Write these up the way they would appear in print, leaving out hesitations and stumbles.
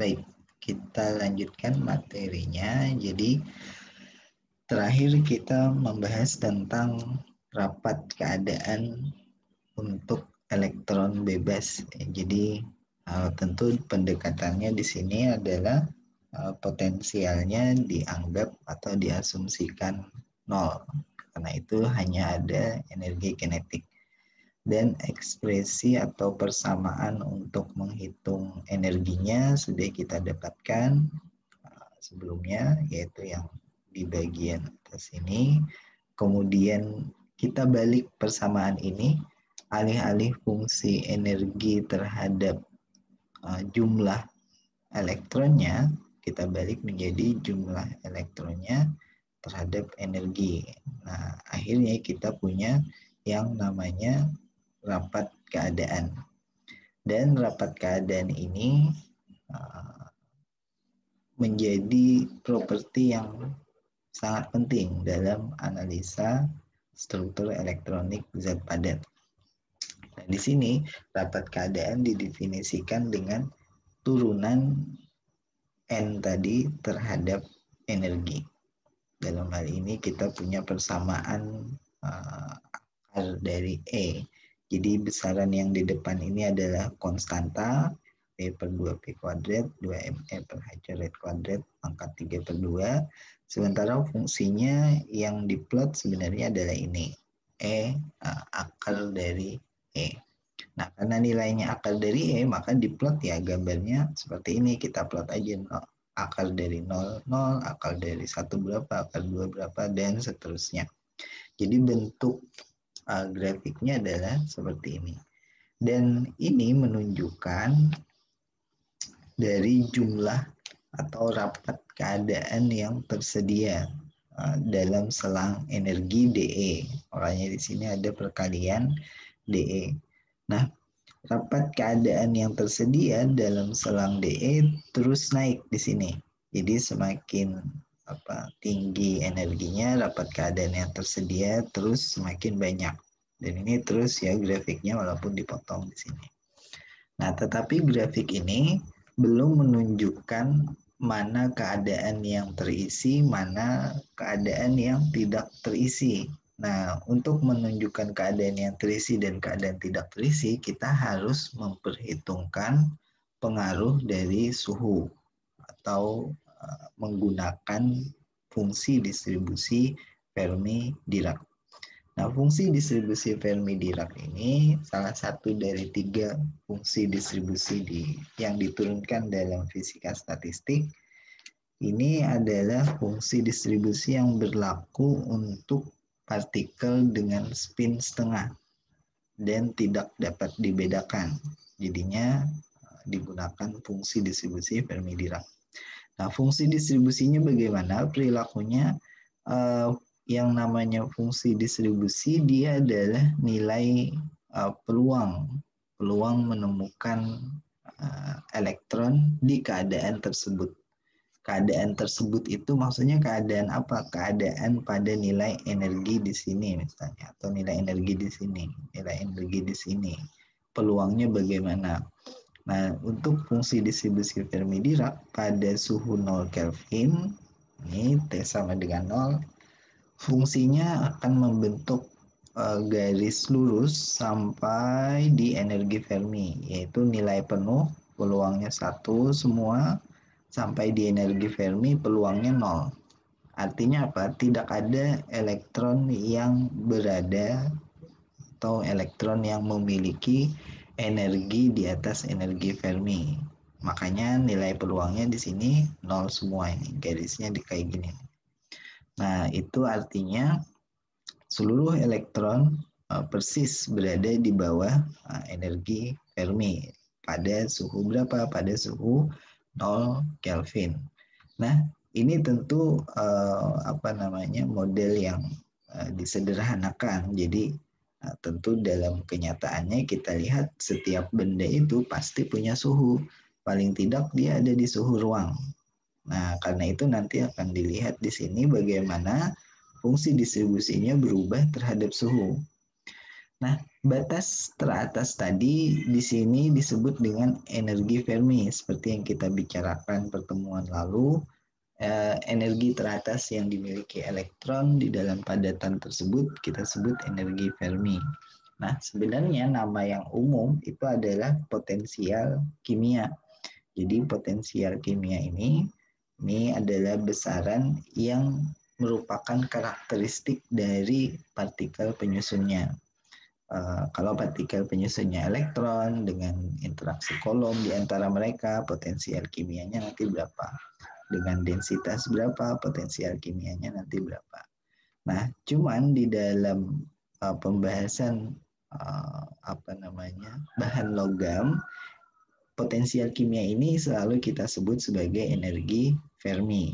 Baik, kita lanjutkan materinya. Jadi terakhir kita membahas tentang rapat keadaan untuk elektron bebas. Jadi tentu pendekatannya di sini adalah potensialnya dianggap atau diasumsikan nol. Karena itu hanya ada energi kinetik. Dan ekspresi atau persamaan untuk menghitung energinya sudah kita dapatkan sebelumnya, yaitu yang di bagian atas ini. Kemudian kita balik persamaan ini, alih-alih fungsi energi terhadap jumlah elektronnya, kita balik menjadi jumlah elektronnya terhadap energi. Nah, akhirnya kita punya yang namanya rapat keadaan. Dan rapat keadaan ini menjadi properti yang sangat penting dalam analisa struktur elektronik zat padat. Nah, di sini rapat keadaan didefinisikan dengan turunan N tadi terhadap energi. Dalam hal ini kita punya persamaan akar dari E. Jadi besaran yang di depan ini adalah konstanta P per 2P kuadrat, 2ME per H caret kuadrat, pangkat 3 per 2. Sementara fungsinya yang diplot sebenarnya adalah ini, E akar dari E. Nah, karena nilainya akar dari E, maka diplot ya gambarnya seperti ini. Kita plot aja akar dari 0, 0, akar dari 1 berapa, akar 2 berapa, dan seterusnya. Jadi bentuk grafiknya adalah seperti ini. Dan ini menunjukkan dari jumlah atau rapat keadaan yang tersedia dalam selang energi DE. Makanya di sini ada perkalian DE. Nah, rapat keadaan yang tersedia dalam selang DE terus naik di sini. Jadi semakin tinggi energinya, rapat keadaan yang tersedia terus semakin banyak. Dan ini terus ya grafiknya walaupun dipotong di sini. Nah, tetapi grafik ini belum menunjukkan mana keadaan yang terisi, mana keadaan yang tidak terisi. Nah, untuk menunjukkan keadaan yang terisi dan keadaan tidak terisi, kita harus memperhitungkan pengaruh dari suhu atau menggunakan fungsi distribusi Fermi-Dirac. Nah, fungsi distribusi Fermi-Dirac ini salah satu dari 3 fungsi distribusi yang diturunkan dalam fisika statistik. Ini adalah fungsi distribusi yang berlaku untuk partikel dengan spin setengah dan tidak dapat dibedakan. Jadinya digunakan fungsi distribusi Fermi-Dirac. Nah, fungsi distribusinya bagaimana? Perilakunya yang namanya fungsi distribusi dia adalah nilai peluang menemukan elektron di keadaan tersebut. Keadaan tersebut itu maksudnya keadaan apa? Keadaan pada nilai energi di sini misalnya, atau nilai energi di sini, nilai energi di sini. Peluangnya bagaimana? Nah, untuk fungsi distribusi Fermi-Dirac pada suhu 0 Kelvin, ini T sama dengan 0, fungsinya akan membentuk garis lurus sampai di energi Fermi, yaitu nilai penuh, peluangnya 1 semua, sampai di energi Fermi peluangnya 0. Artinya apa? Tidak ada elektron yang berada atau elektron yang memiliki energi di atas energi Fermi. Makanya nilai peluangnya di sini 0 semua ini, garisnya di kayak gini. Nah, itu artinya seluruh elektron persis berada di bawah energi Fermi pada suhu berapa? Pada suhu 0 Kelvin. Nah, ini tentu model yang disederhanakan. Jadi tentu dalam kenyataannya kita lihat setiap benda itu pasti punya suhu. Paling tidak dia ada di suhu ruang. Nah, karena itu nanti akan dilihat di sini bagaimana fungsi distribusinya berubah terhadap suhu. Nah, batas teratas tadi di sini disebut dengan energi Fermi, seperti yang kita bicarakan pertemuan lalu. Energi teratas yang dimiliki elektron di dalam padatan tersebut kita sebut energi Fermi. Nah, sebenarnya nama yang umum itu adalah potensial kimia. Jadi potensial kimia ini adalah besaran yang merupakan karakteristik dari partikel penyusunnya. Kalau partikel penyusunnya elektron dengan interaksi kolom di antara mereka, potensial kimianya nanti berapa? Dengan densitas berapa, potensial kimianya nanti berapa? Nah, cuman di dalam pembahasan bahan logam, potensial kimia ini selalu kita sebut sebagai energi Fermi.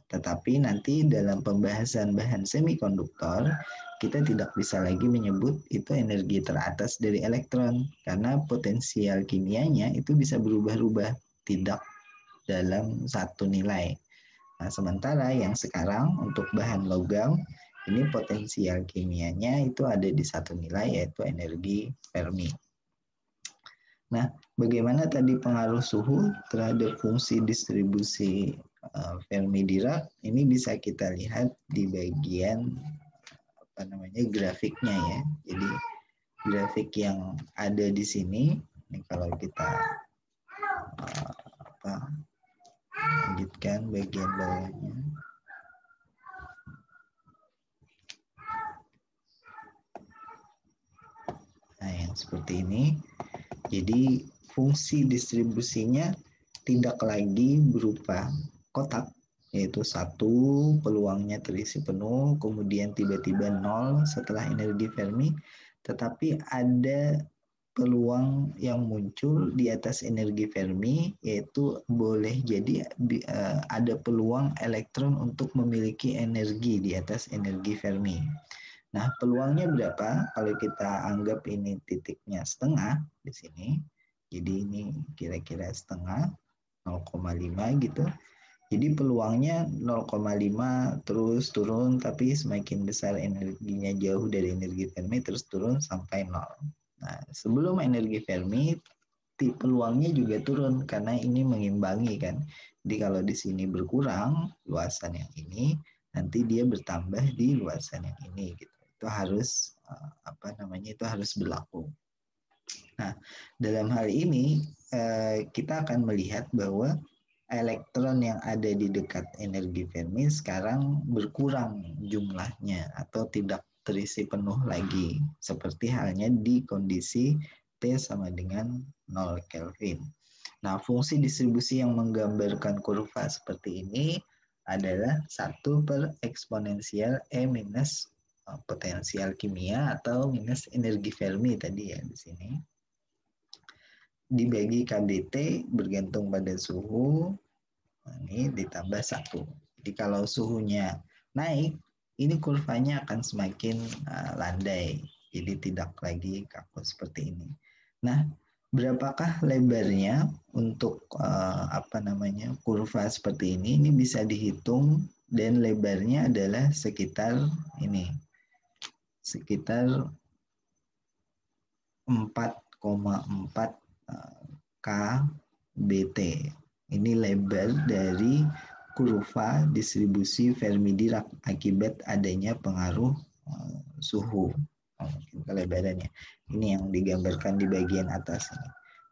Tetapi nanti dalam pembahasan bahan semikonduktor, kita tidak bisa lagi menyebut itu energi teratas dari elektron, karena potensial kimianya itu bisa berubah-ubah, tidak dalam satu nilai. Nah, sementara yang sekarang untuk bahan logam, ini potensial kimianya itu ada di satu nilai, yaitu energi Fermi. Nah, bagaimana tadi pengaruh suhu terhadap fungsi distribusi Fermi-Dirac? Ini bisa kita lihat di bagian grafiknya ya. Jadi grafik yang ada di sini, ini kalau kita lanjutkan bagian bawahnya. Nah, yang seperti ini. Jadi fungsi distribusinya tidak lagi berupa kotak, yaitu satu peluangnya terisi penuh, kemudian tiba-tiba nol setelah energi Fermi, tetapi ada peluang yang muncul di atas energi Fermi, yaitu boleh jadi ada peluang elektron untuk memiliki energi di atas energi Fermi. Nah, peluangnya berapa? Kalau kita anggap ini titiknya setengah di sini, jadi ini kira-kira setengah, 0,5 gitu. Jadi peluangnya 0,5 terus turun, tapi semakin besar energinya jauh dari energi Fermi terus turun sampai 0. Nah, sebelum energi Fermi, peluangnya juga turun karena ini mengimbangi kan. Jadi kalau di sini berkurang luasan yang ini, nanti dia bertambah di luasan yang ini gitu. Itu harus itu harus berlaku. Nah, dalam hal ini kita akan melihat bahwa elektron yang ada di dekat energi Fermi sekarang berkurang jumlahnya atau tidak terisi penuh lagi, seperti halnya di kondisi T sama dengan 0 Kelvin. Nah, fungsi distribusi yang menggambarkan kurva seperti ini adalah 1 per eksponensial E minus potensial kimia atau minus energi Fermi tadi ya di sini. Dibagi KBT bergantung pada suhu, ini ditambah 1. Jadi kalau suhunya naik, ini kurvanya akan semakin landai. Jadi tidak lagi kaku seperti ini. Nah, berapakah lebarnya untuk kurva seperti ini? Ini bisa dihitung dan lebarnya adalah sekitar ini. Sekitar 4,4 kBt. Ini lebar dari kurva distribusi Fermi-Dirac akibat adanya pengaruh suhu. Kelebarannya. Ini yang digambarkan di bagian atas ini.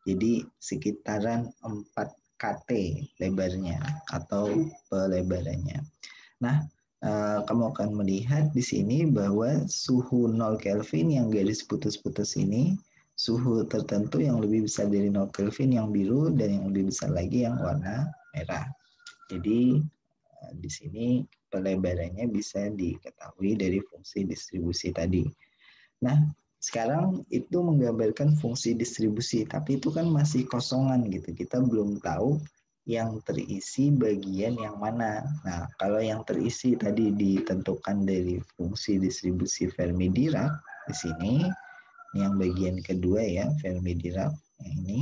Jadi sekitaran 4 kT lebarnya atau pelebarannya. Nah, kamu akan melihat di sini bahwa suhu 0 Kelvin yang garis putus-putus ini, suhu tertentu yang lebih besar dari 0 Kelvin yang biru dan yang lebih besar lagi yang warna merah. Jadi di sini pelebarannya bisa diketahui dari fungsi distribusi tadi. Nah, sekarang itu menggambarkan fungsi distribusi, tapi itu kan masih kosongan gitu. Kita belum tahu yang terisi bagian yang mana. Nah, kalau yang terisi tadi ditentukan dari fungsi distribusi Fermi-Dirac di sini, yang bagian kedua ya, Fermi-Dirac yang ini.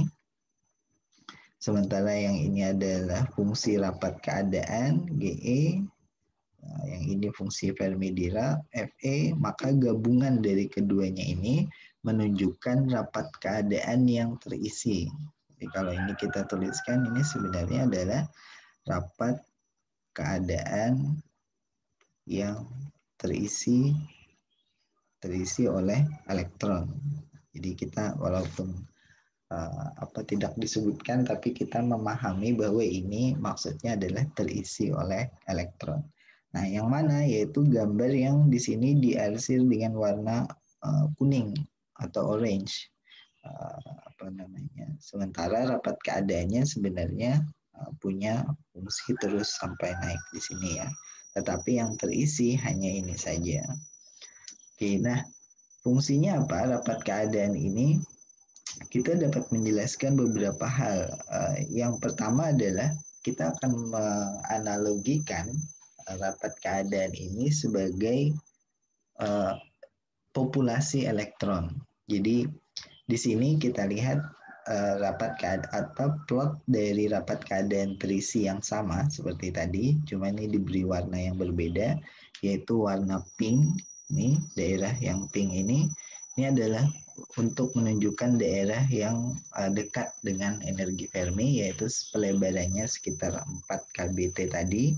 Sementara yang ini adalah fungsi rapat keadaan GE, yang ini fungsi Fermi-Dirac Fe, maka gabungan dari keduanya ini menunjukkan rapat keadaan yang terisi. Jadi kalau ini kita tuliskan, ini sebenarnya adalah rapat keadaan yang terisi oleh elektron. Jadi kita walaupun tidak disebutkan, tapi kita memahami bahwa ini maksudnya adalah terisi oleh elektron. Nah, yang mana yaitu gambar yang di sini diarsir dengan warna kuning atau orange. Sementara rapat keadaannya sebenarnya punya fungsi terus sampai naik di sini ya. Tetapi yang terisi hanya ini saja. Oke, nah fungsinya apa rapat keadaan ini? Kita dapat menjelaskan beberapa hal. Yang pertama adalah kita akan menganalogikan rapat keadaan ini sebagai populasi elektron. Jadi di sini kita lihat rapat keadaan atau plot dari rapat keadaan terisi yang sama seperti tadi, cuma ini diberi warna yang berbeda, yaitu warna pink. Ini daerah yang pink ini adalah untuk menunjukkan daerah yang dekat dengan energi Fermi, yaitu pelebarannya sekitar 4 kBt tadi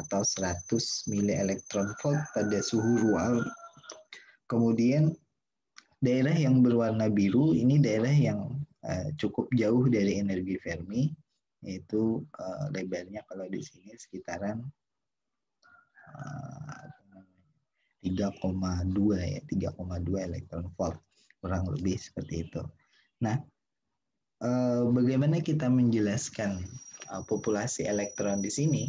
atau 100 mV pada suhu ruang. Kemudian daerah yang berwarna biru ini daerah yang cukup jauh dari energi Fermi, yaitu lebarnya kalau di sini sekitaran 3,2 ya, 3,2 elektron volt, kurang lebih seperti itu. Nah, bagaimana kita menjelaskan populasi elektron di sini?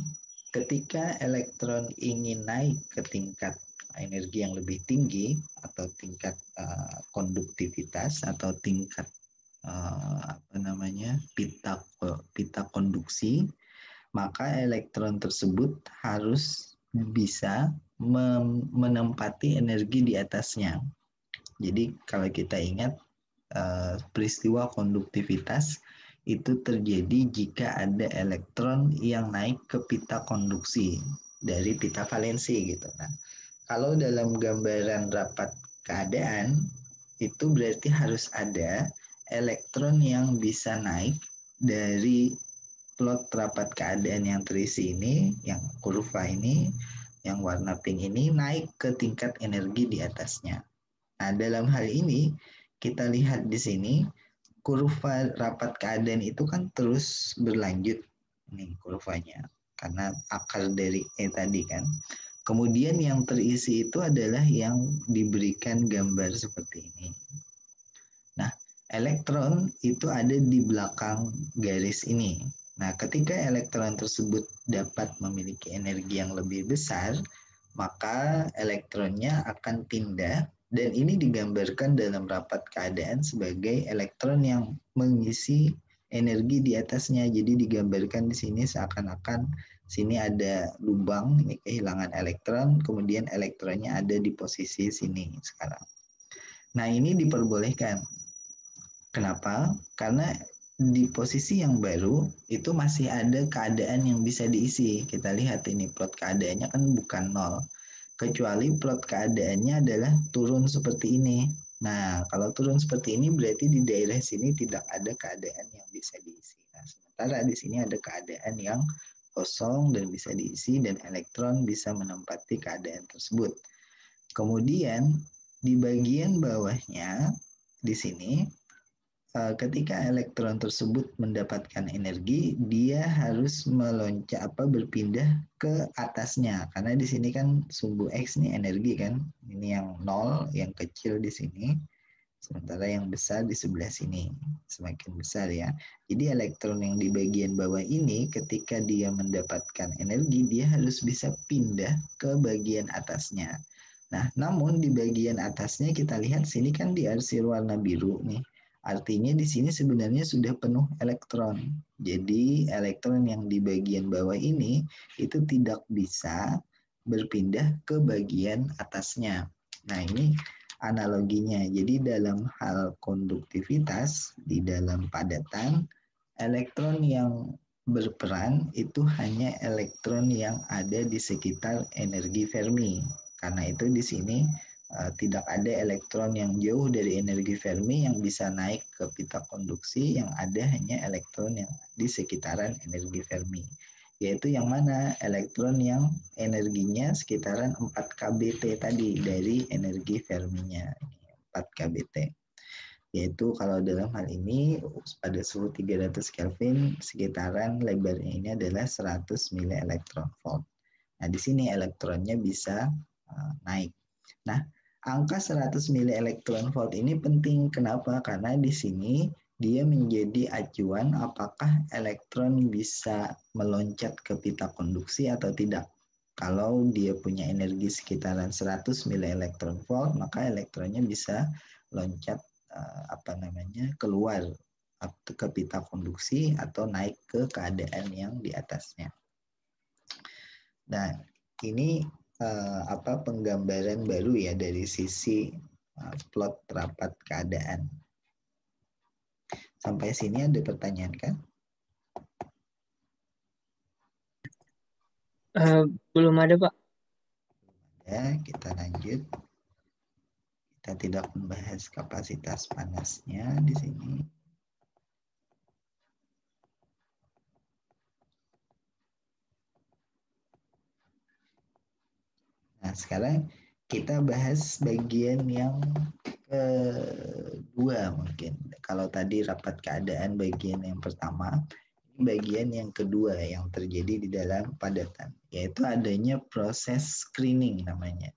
Ketika elektron ingin naik ke tingkat energi yang lebih tinggi atau tingkat konduktivitas atau tingkat pita konduksi, maka elektron tersebut harus bisa menempati energi di atasnya. Jadi kalau kita ingat peristiwa konduktivitas itu terjadi jika ada elektron yang naik ke pita konduksi dari pita valensi gitu. Nah, kalau dalam gambaran rapat keadaan itu berarti harus ada elektron yang bisa naik dari plot rapat keadaan yang terisi ini, yang kurva ini, yang warna pink ini naik ke tingkat energi di atasnya. Nah, dalam hal ini kita lihat di sini kurva rapat keadaan itu kan terus berlanjut nih kurvanya karena akar dari E tadi kan. Kemudian yang terisi itu adalah yang diberikan gambar seperti ini. Nah, elektron itu ada di belakang garis ini. Nah, ketika elektron tersebut dapat memiliki energi yang lebih besar, maka elektronnya akan pindah, dan ini digambarkan dalam rapat keadaan sebagai elektron yang mengisi energi di atasnya. Jadi digambarkan di sini seakan-akan sini ada lubang, ini kehilangan elektron, kemudian elektronnya ada di posisi sini sekarang. Nah, ini diperbolehkan. Kenapa? Karena di posisi yang baru itu masih ada keadaan yang bisa diisi. Kita lihat ini plot keadaannya kan bukan 0. Kecuali plot keadaannya adalah turun seperti ini. Nah, kalau turun seperti ini berarti di daerah sini tidak ada keadaan yang bisa diisi. Nah, sementara di sini ada keadaan yang kosong dan bisa diisi dan elektron bisa menempati keadaan tersebut. Kemudian di bagian bawahnya di sini ketika elektron tersebut mendapatkan energi, dia harus berpindah ke atasnya. Karena di sini kan sumbu X ini energi kan. Ini yang 0, yang kecil di sini. Sementara yang besar di sebelah sini. Semakin besar ya. Jadi elektron yang di bagian bawah ini ketika dia mendapatkan energi, dia harus bisa pindah ke bagian atasnya. Nah, namun di bagian atasnya kita lihat sini kan diarsir warna biru nih. Artinya di sini sebenarnya sudah penuh elektron. Jadi elektron yang di bagian bawah ini itu tidak bisa berpindah ke bagian atasnya. Nah, ini analoginya. Jadi dalam hal konduktivitas di dalam padatan, elektron yang berperan itu hanya elektron yang ada di sekitar energi Fermi. Karena itu di sini tidak ada elektron yang jauh dari energi Fermi yang bisa naik ke pita konduksi, yang ada hanya elektron yang di sekitaran energi Fermi. Yaitu yang mana? Elektron yang energinya sekitaran 4 kBt tadi dari energi Ferminya. 4 kBt. Yaitu kalau dalam hal ini pada suhu 300 Kelvin sekitaran lebarnya ini adalah 100 mili elektron volt. Nah, di sini elektronnya bisa naik. Nah, angka 100 mili elektron volt ini penting. Kenapa? Karena di sini dia menjadi acuan apakah elektron bisa meloncat ke pita konduksi atau tidak. Kalau dia punya energi sekitaran 100 mili elektron volt, maka elektronnya bisa loncat keluar ke pita konduksi atau naik ke keadaan yang di atasnya. Nah, ini penggambaran baru ya dari sisi plot rapat keadaan. Sampai sini ada pertanyaan kan? Belum ada, Pak. Ya, kita lanjut. Kita tidak membahas kapasitas panasnya di sini. Nah, sekarang kita bahas bagian yang kedua mungkin. Kalau tadi rapat keadaan bagian yang pertama, ini bagian yang kedua yang terjadi di dalam padatan, yaitu adanya proses screening namanya.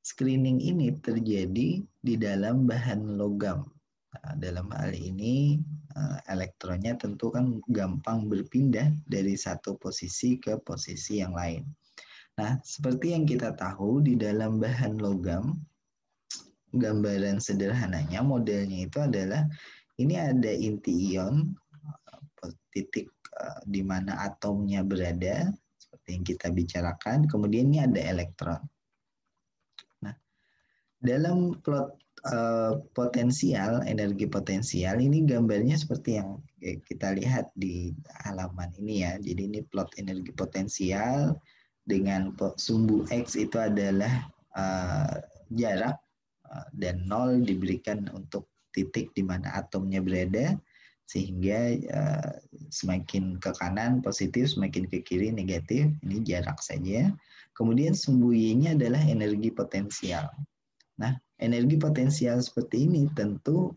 Screening ini terjadi di dalam bahan logam. Nah, dalam hal ini elektronnya tentu kan gampang berpindah dari satu posisi ke posisi yang lain. Nah, seperti yang kita tahu di dalam bahan logam, gambaran sederhananya modelnya itu adalah ini ada inti ion, titik di mana atomnya berada, seperti yang kita bicarakan, kemudian ini ada elektron. Nah, dalam plot potensial, energi potensial, ini gambarnya seperti yang kita lihat di halaman ini ya. Jadi ini plot energi potensial dengan sumbu X itu adalah jarak dan 0 diberikan untuk titik di mana atomnya berada, sehingga semakin ke kanan positif, semakin ke kiri negatif, ini jarak saja. Kemudian sumbu Y-nya adalah energi potensial. Nah, energi potensial seperti ini tentu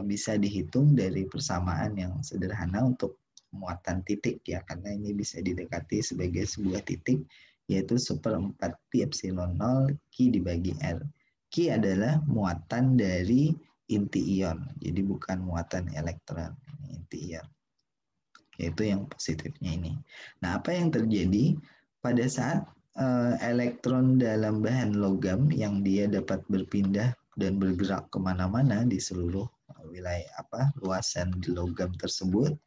bisa dihitung dari persamaan yang sederhana untuk muatan titik ya, karena ini bisa didekati sebagai sebuah titik, yaitu 1/4 pi epsilon 0 Q dibagi R. Q adalah muatan dari inti ion, jadi bukan muatan elektron, inti ion. Yaitu yang positifnya ini. Nah, apa yang terjadi pada saat elektron dalam bahan logam yang dia dapat berpindah dan bergerak kemana-mana di seluruh wilayah luasan di logam tersebut,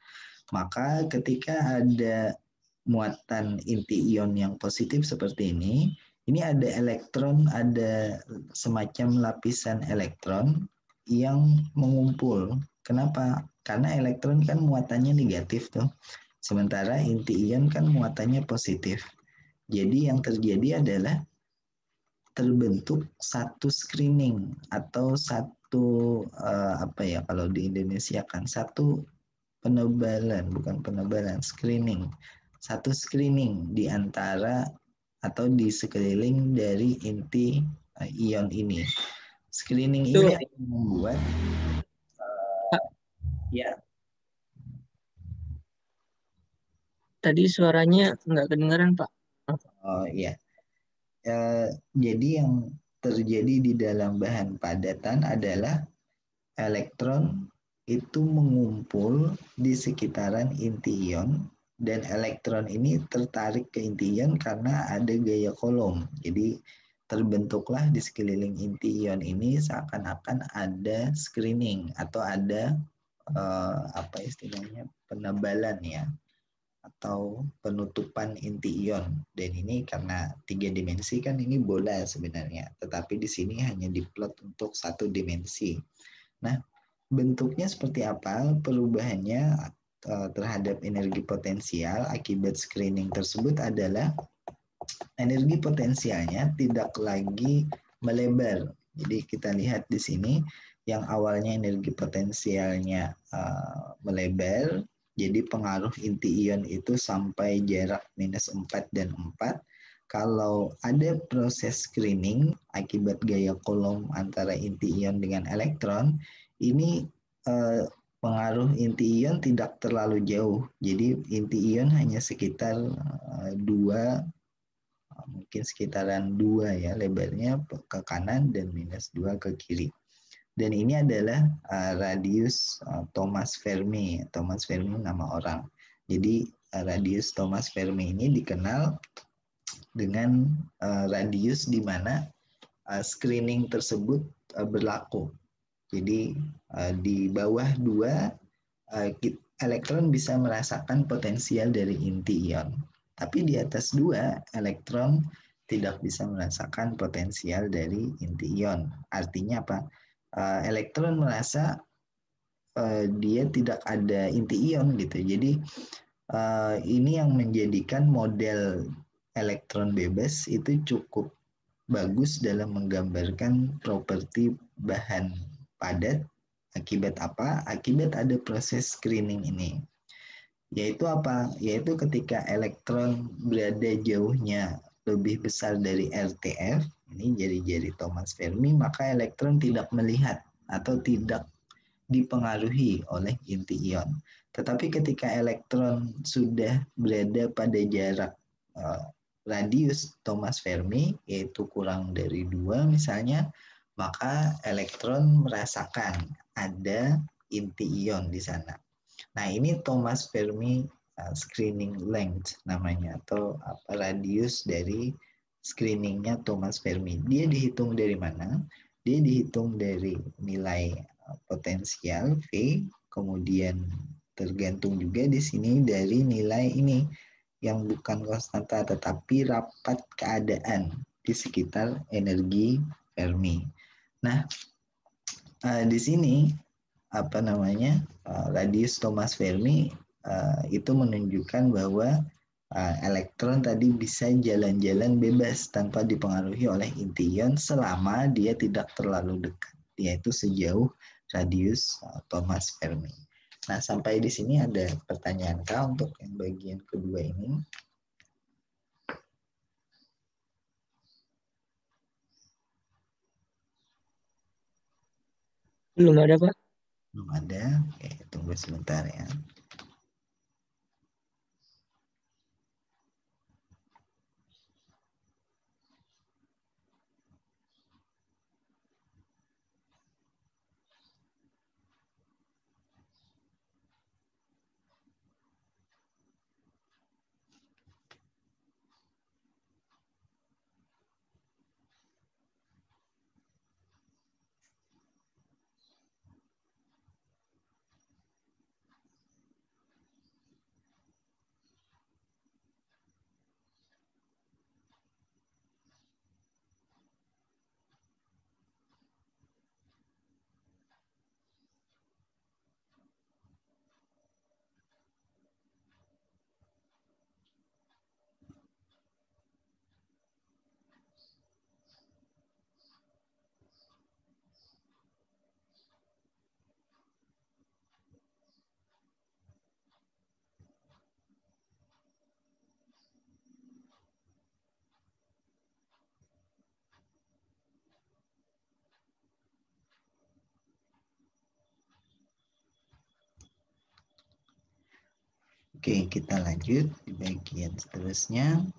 maka ketika ada muatan inti ion yang positif seperti ini ada elektron, ada semacam lapisan elektron yang mengumpul. Kenapa? Karena elektron kan muatannya negatif tuh. Sementara inti ion kan muatannya positif. Jadi yang terjadi adalah terbentuk satu screening atau satu kalau di Indonesia kan satu penebalan, bukan penebalan, screening. Satu screening di antara atau di sekeliling dari inti ion ini. Screening Itu, ini akan membuat ya. Tadi suaranya nggak kedengaran, Pak. Oh iya. Jadi yang terjadi di dalam bahan padatan adalah elektron itu mengumpul di sekitaran inti ion, dan elektron ini tertarik ke inti ion karena ada gaya Coulomb. Jadi terbentuklah di sekeliling inti ion ini seakan-akan ada screening atau ada penebalan ya, atau penutupan inti ion. Dan ini karena 3 dimensi kan ini bola sebenarnya, tetapi di sini hanya diplot untuk 1 dimensi. Nah, bentuknya seperti apa perubahannya terhadap energi potensial akibat screening tersebut adalah energi potensialnya tidak lagi melebar Jadi kita lihat di sini yang awalnya energi potensialnya melebar, jadi pengaruh inti ion itu sampai jarak -4 dan 4. Kalau ada proses screening akibat gaya Coulomb antara inti ion dengan elektron, ini pengaruh inti ion tidak terlalu jauh. Jadi inti ion hanya sekitar 2, mungkin sekitaran 2 ya lebarnya ke kanan dan -2 ke kiri. Dan ini adalah radius Thomas Fermi. Thomas Fermi nama orang. Jadi radius Thomas Fermi ini dikenal dengan radius di mana screening tersebut berlaku. Jadi di bawah 2 elektron bisa merasakan potensial dari inti ion. Tapi di atas 2 elektron tidak bisa merasakan potensial dari inti ion. Artinya apa? Elektron merasa dia tidak ada inti ion gitu. Jadi ini yang menjadikan model elektron bebas itu cukup bagus dalam menggambarkan properti bahan padat. Akibat apa? Akibat ada proses screening ini. Yaitu apa? Yaitu ketika elektron berada jauhnya lebih besar dari RTF, ini jari-jari Thomas Fermi, maka elektron tidak melihat atau tidak dipengaruhi oleh inti ion. Tetapi ketika elektron sudah berada pada jarak radius Thomas Fermi, yaitu kurang dari 2 misalnya, maka elektron merasakan ada inti ion di sana. Nah, ini Thomas Fermi screening length namanya, atau radius dari screeningnya Thomas Fermi. Dia dihitung dari mana? Dia dihitung dari nilai potensial V, kemudian tergantung juga di sini dari nilai ini yang bukan konstanta tetapi rapat keadaan di sekitar energi Fermi. Nah, di sini radius Thomas Fermi itu menunjukkan bahwa elektron tadi bisa jalan-jalan bebas tanpa dipengaruhi oleh inti ion selama dia tidak terlalu dekat, yaitu sejauh radius Thomas Fermi. Nah, sampai di sini ada pertanyaan kah untuk yang bagian kedua ini? Belum ada, Pak. Belum ada. Oke, tunggu sebentar ya. Oke, kita lanjut di bagian seterusnya.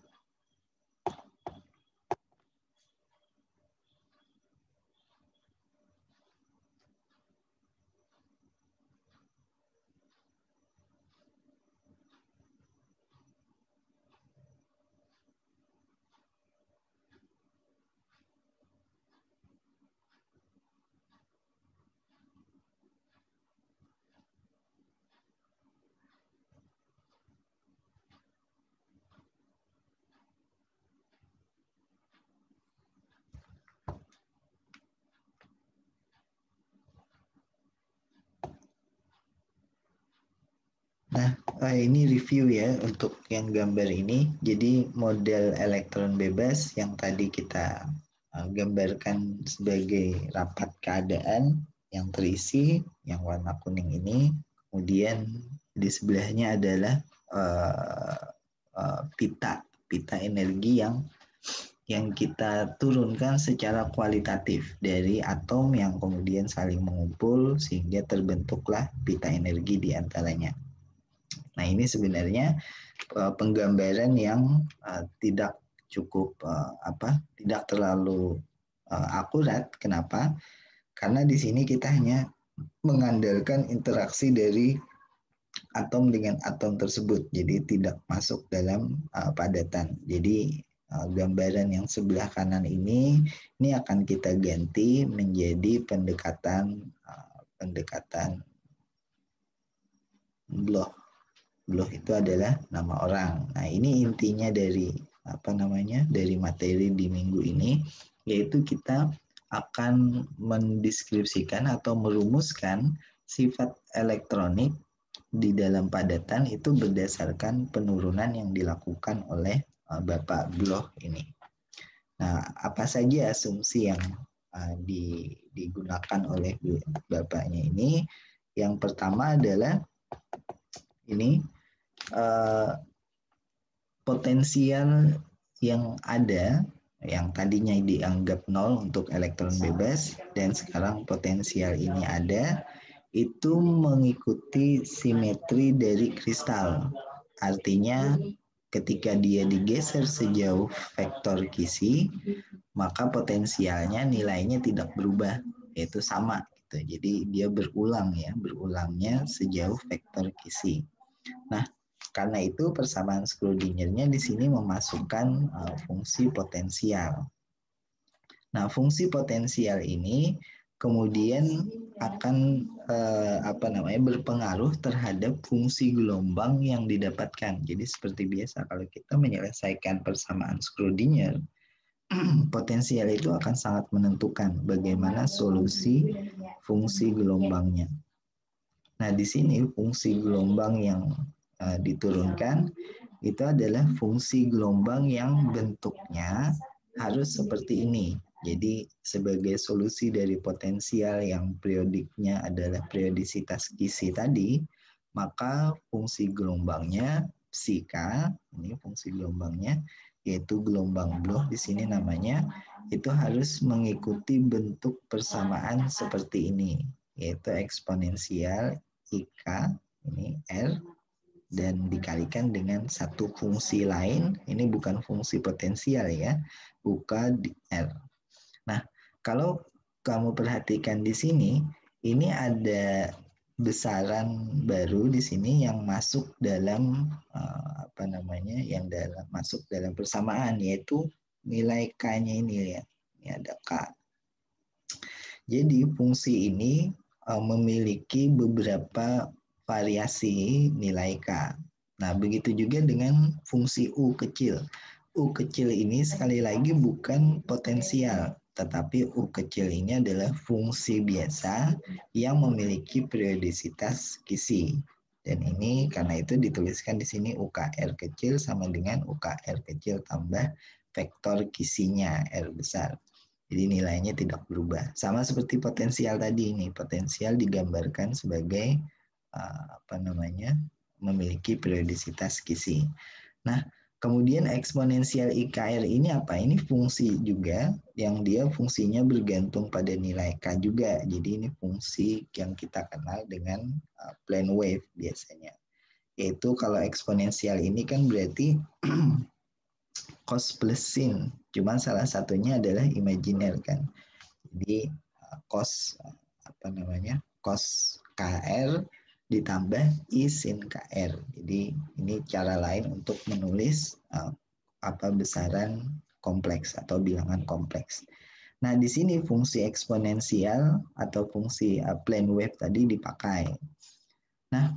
Nah, ini review ya untuk yang gambar ini. Jadi model elektron bebas yang tadi kita gambarkan sebagai rapat keadaan yang terisi, yang warna kuning ini. Kemudian di sebelahnya adalah pita energi yang kita turunkan secara kualitatif dari atom yang kemudian saling mengumpul sehingga terbentuklah pita energi di antaranya. Nah, ini sebenarnya penggambaran yang tidak cukup tidak terlalu akurat. Kenapa? Karena di sini kita hanya mengandalkan interaksi dari atom dengan atom tersebut, jadi tidak masuk dalam padatan. Jadi gambaran yang sebelah kanan ini akan kita ganti menjadi pendekatan Bloch. Bloch itu adalah nama orang. Nah, ini intinya dari dari materi di minggu ini, yaitu kita akan mendeskripsikan atau merumuskan sifat elektronik di dalam padatan itu berdasarkan penurunan yang dilakukan oleh Bapak Bloch ini. Nah, apa saja asumsi yang digunakan oleh Bapaknya ini? Yang pertama adalah ini potensial yang ada yang tadinya dianggap nol untuk elektron bebas dan sekarang potensial ini ada, itu mengikuti simetri dari kristal. Artinya ketika dia digeser sejauh vektor Kisi, maka potensialnya nilainya tidak berubah, yaitu sama gitu. Jadi dia berulangnya sejauh vektor Kisi. Nah, karena itu persamaan Schrödinger-nya di sini memasukkan fungsi potensial. Nah, fungsi potensial ini kemudian akan berpengaruh terhadap fungsi gelombang yang didapatkan. Jadi seperti biasa kalau kita menyelesaikan persamaan Schrödinger, potensial itu akan sangat menentukan bagaimana solusi fungsi gelombangnya. Nah, di sini fungsi gelombang yang diturunkan itu adalah fungsi gelombang yang bentuknya harus seperti ini. Jadi sebagai solusi dari potensial yang periodiknya adalah periodisitas Kisi tadi, maka fungsi gelombangnya psi K, ini fungsi gelombangnya, yaitu gelombang Bloch di sini namanya, itu harus mengikuti bentuk persamaan seperti ini, yaitu eksponensial IK, ini R, dan dikalikan dengan satu fungsi lain, ini bukan fungsi potensial ya, bukan di R. Nah, kalau kamu perhatikan di sini, ini ada besaran baru di sini yang masuk dalam masuk dalam persamaan, yaitu nilai K-nya ini ya. Ini ada K. Jadi fungsi ini memiliki beberapa variasi nilai K. Nah, begitu juga dengan fungsi U kecil. U kecil ini sekali lagi bukan potensial, tetapi U kecil ini adalah fungsi biasa yang memiliki periodisitas Kisi. Dan ini karena itu dituliskan di sini UKR kecil sama dengan UKR kecil tambah vektor Kisinya R besar. Jadi nilainya tidak berubah. Sama seperti potensial tadi ini. Potensial digambarkan sebagai memiliki periodisitas Kisi. Nah, kemudian eksponensial IKR ini apa? Ini fungsi juga yang dia fungsinya bergantung pada nilai K juga. Jadi ini fungsi yang kita kenal dengan plane wave biasanya. Yaitu kalau eksponensial ini kan berarti cos plus sin. Cuma salah satunya adalah imajiner kan. Jadi cos cos KR ditambah I sin KR. Jadi ini cara lain untuk menulis besaran kompleks atau bilangan kompleks. Nah, di sini fungsi eksponensial atau fungsi plane wave tadi dipakai. Nah,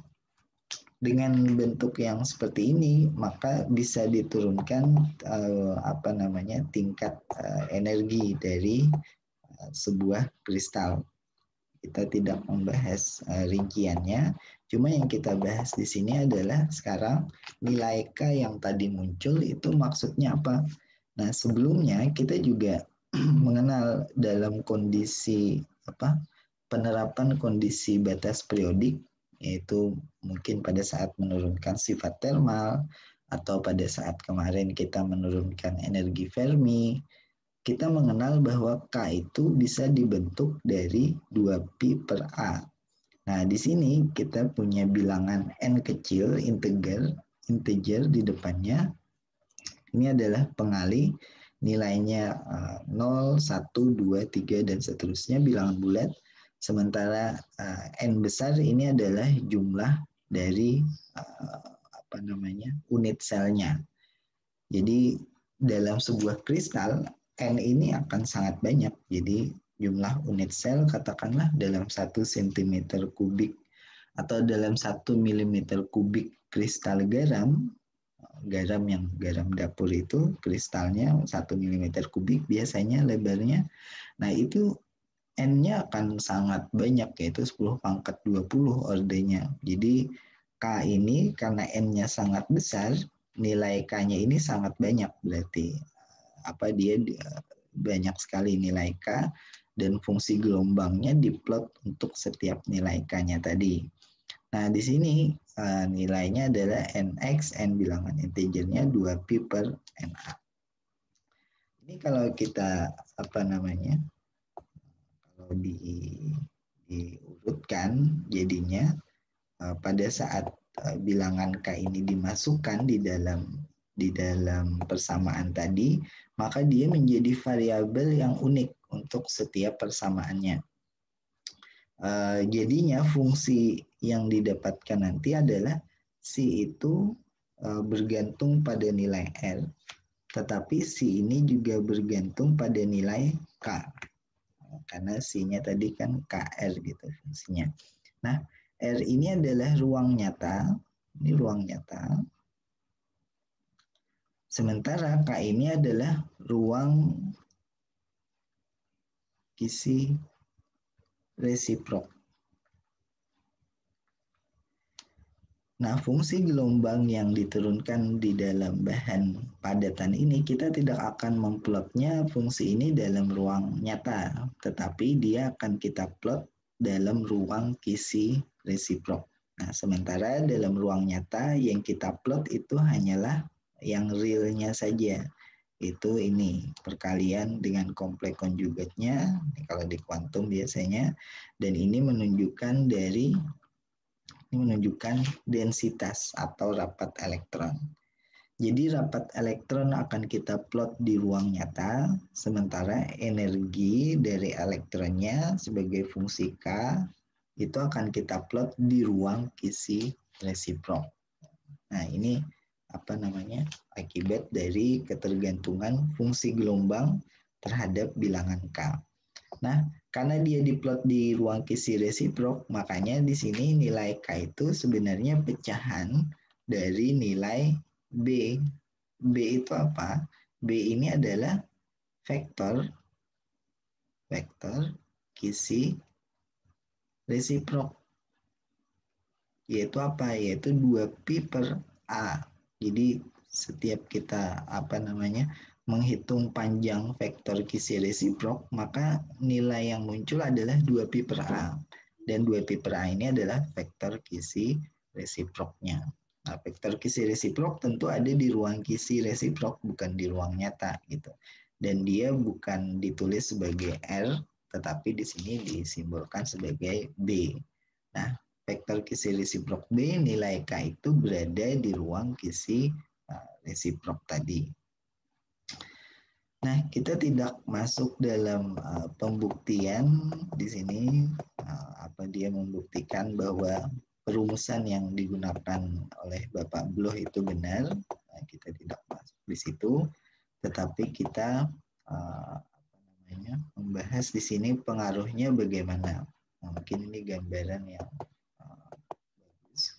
dengan bentuk yang seperti ini, maka bisa diturunkan tingkat energi dari sebuah kristal. Kita tidak membahas rinciannya, cuma yang kita bahas di sini adalah sekarang nilai K yang tadi muncul itu maksudnya apa. Nah, sebelumnya kita juga mengenal dalam kondisi penerapan kondisi batas periodik, yaitu mungkin pada saat menurunkan sifat termal atau pada saat kemarin kita menurunkan energi Fermi, kita mengenal bahwa K itu bisa dibentuk dari 2pi per A. Nah, di sini kita punya bilangan N kecil, integer di depannya. Ini adalah pengali, nilainya 0, 1, 2, 3, dan seterusnya, bilangan bulat. Sementara N besar ini adalah jumlah dari unit selnya. Jadi dalam sebuah kristal, N ini akan sangat banyak. Jadi jumlah unit sel katakanlah dalam 1 cm kubik atau dalam 1 mm kubik kristal garam yang garam dapur itu kristalnya 1 mm kubik biasanya lebarnya. Nah itu N-nya akan sangat banyak, yaitu 10 pangkat 20 ordenya. Jadi K ini karena N-nya sangat besar, nilai K-nya ini sangat banyak, berarti dia banyak sekali nilai K, dan fungsi gelombangnya diplot untuk setiap nilai K-nya tadi. Nah, di sini nilainya adalah NX, N bilangan integernya 2pi per NA. Ini kalau kita kalau diurutkan jadinya pada saat bilangan K ini dimasukkan di dalam persamaan tadi, maka dia menjadi variabel yang unik untuk setiap persamaannya. Jadinya fungsi yang didapatkan nanti adalah C itu bergantung pada nilai R, tetapi C ini juga bergantung pada nilai K. Karena C-nya tadi kan KR gitu fungsinya. Nah, R ini adalah ruang nyata. Ini ruang nyata. Sementara K ini adalah ruang kisi resiprok. Nah, fungsi gelombang yang diturunkan di dalam bahan padatan ini, kita tidak akan memplotnya fungsi ini dalam ruang nyata, tetapi dia akan kita plot dalam ruang kisi resiprok. Nah, sementara dalam ruang nyata yang kita plot itu hanyalah yang realnya saja. Itu ini, perkalian dengan kompleks konjugatnya, kalau di kuantum biasanya, dan ini menunjukkan densitas atau rapat elektron. Jadi rapat elektron akan kita plot di ruang nyata, sementara energi dari elektronnya sebagai fungsi K itu akan kita plot di ruang kisi resiprok. Nah, ini akibat dari ketergantungan fungsi gelombang terhadap bilangan K. Nah, karena dia diplot di ruang kisi resiprok, makanya di sini nilai K itu sebenarnya pecahan dari nilai B. B itu apa? B ini adalah vektor kisi resiprok. Yaitu apa? Yaitu 2pi per A. Jadi setiap kita menghitung panjang vektor kisi resiprok, maka nilai yang muncul adalah 2pi per A. Dan 2pi per A ini adalah vektor kisi resiproknya. Nah, vektor kisi resiprok tentu ada di ruang kisi resiprok, bukan di ruang nyata gitu. Dan dia bukan ditulis sebagai R, tetapi di sini disimbolkan sebagai B. Nah, vektor kisi resiprok B, nilai K itu berada di ruang kisi resiprok tadi. Nah, kita tidak masuk dalam pembuktian di sini. Dia membuktikan bahwa perumusan yang digunakan oleh Bapak Bloch itu benar. Nah, kita tidak masuk di situ, tetapi kita membahas di sini pengaruhnya bagaimana. Nah, mungkin ini gambaran yang bagus.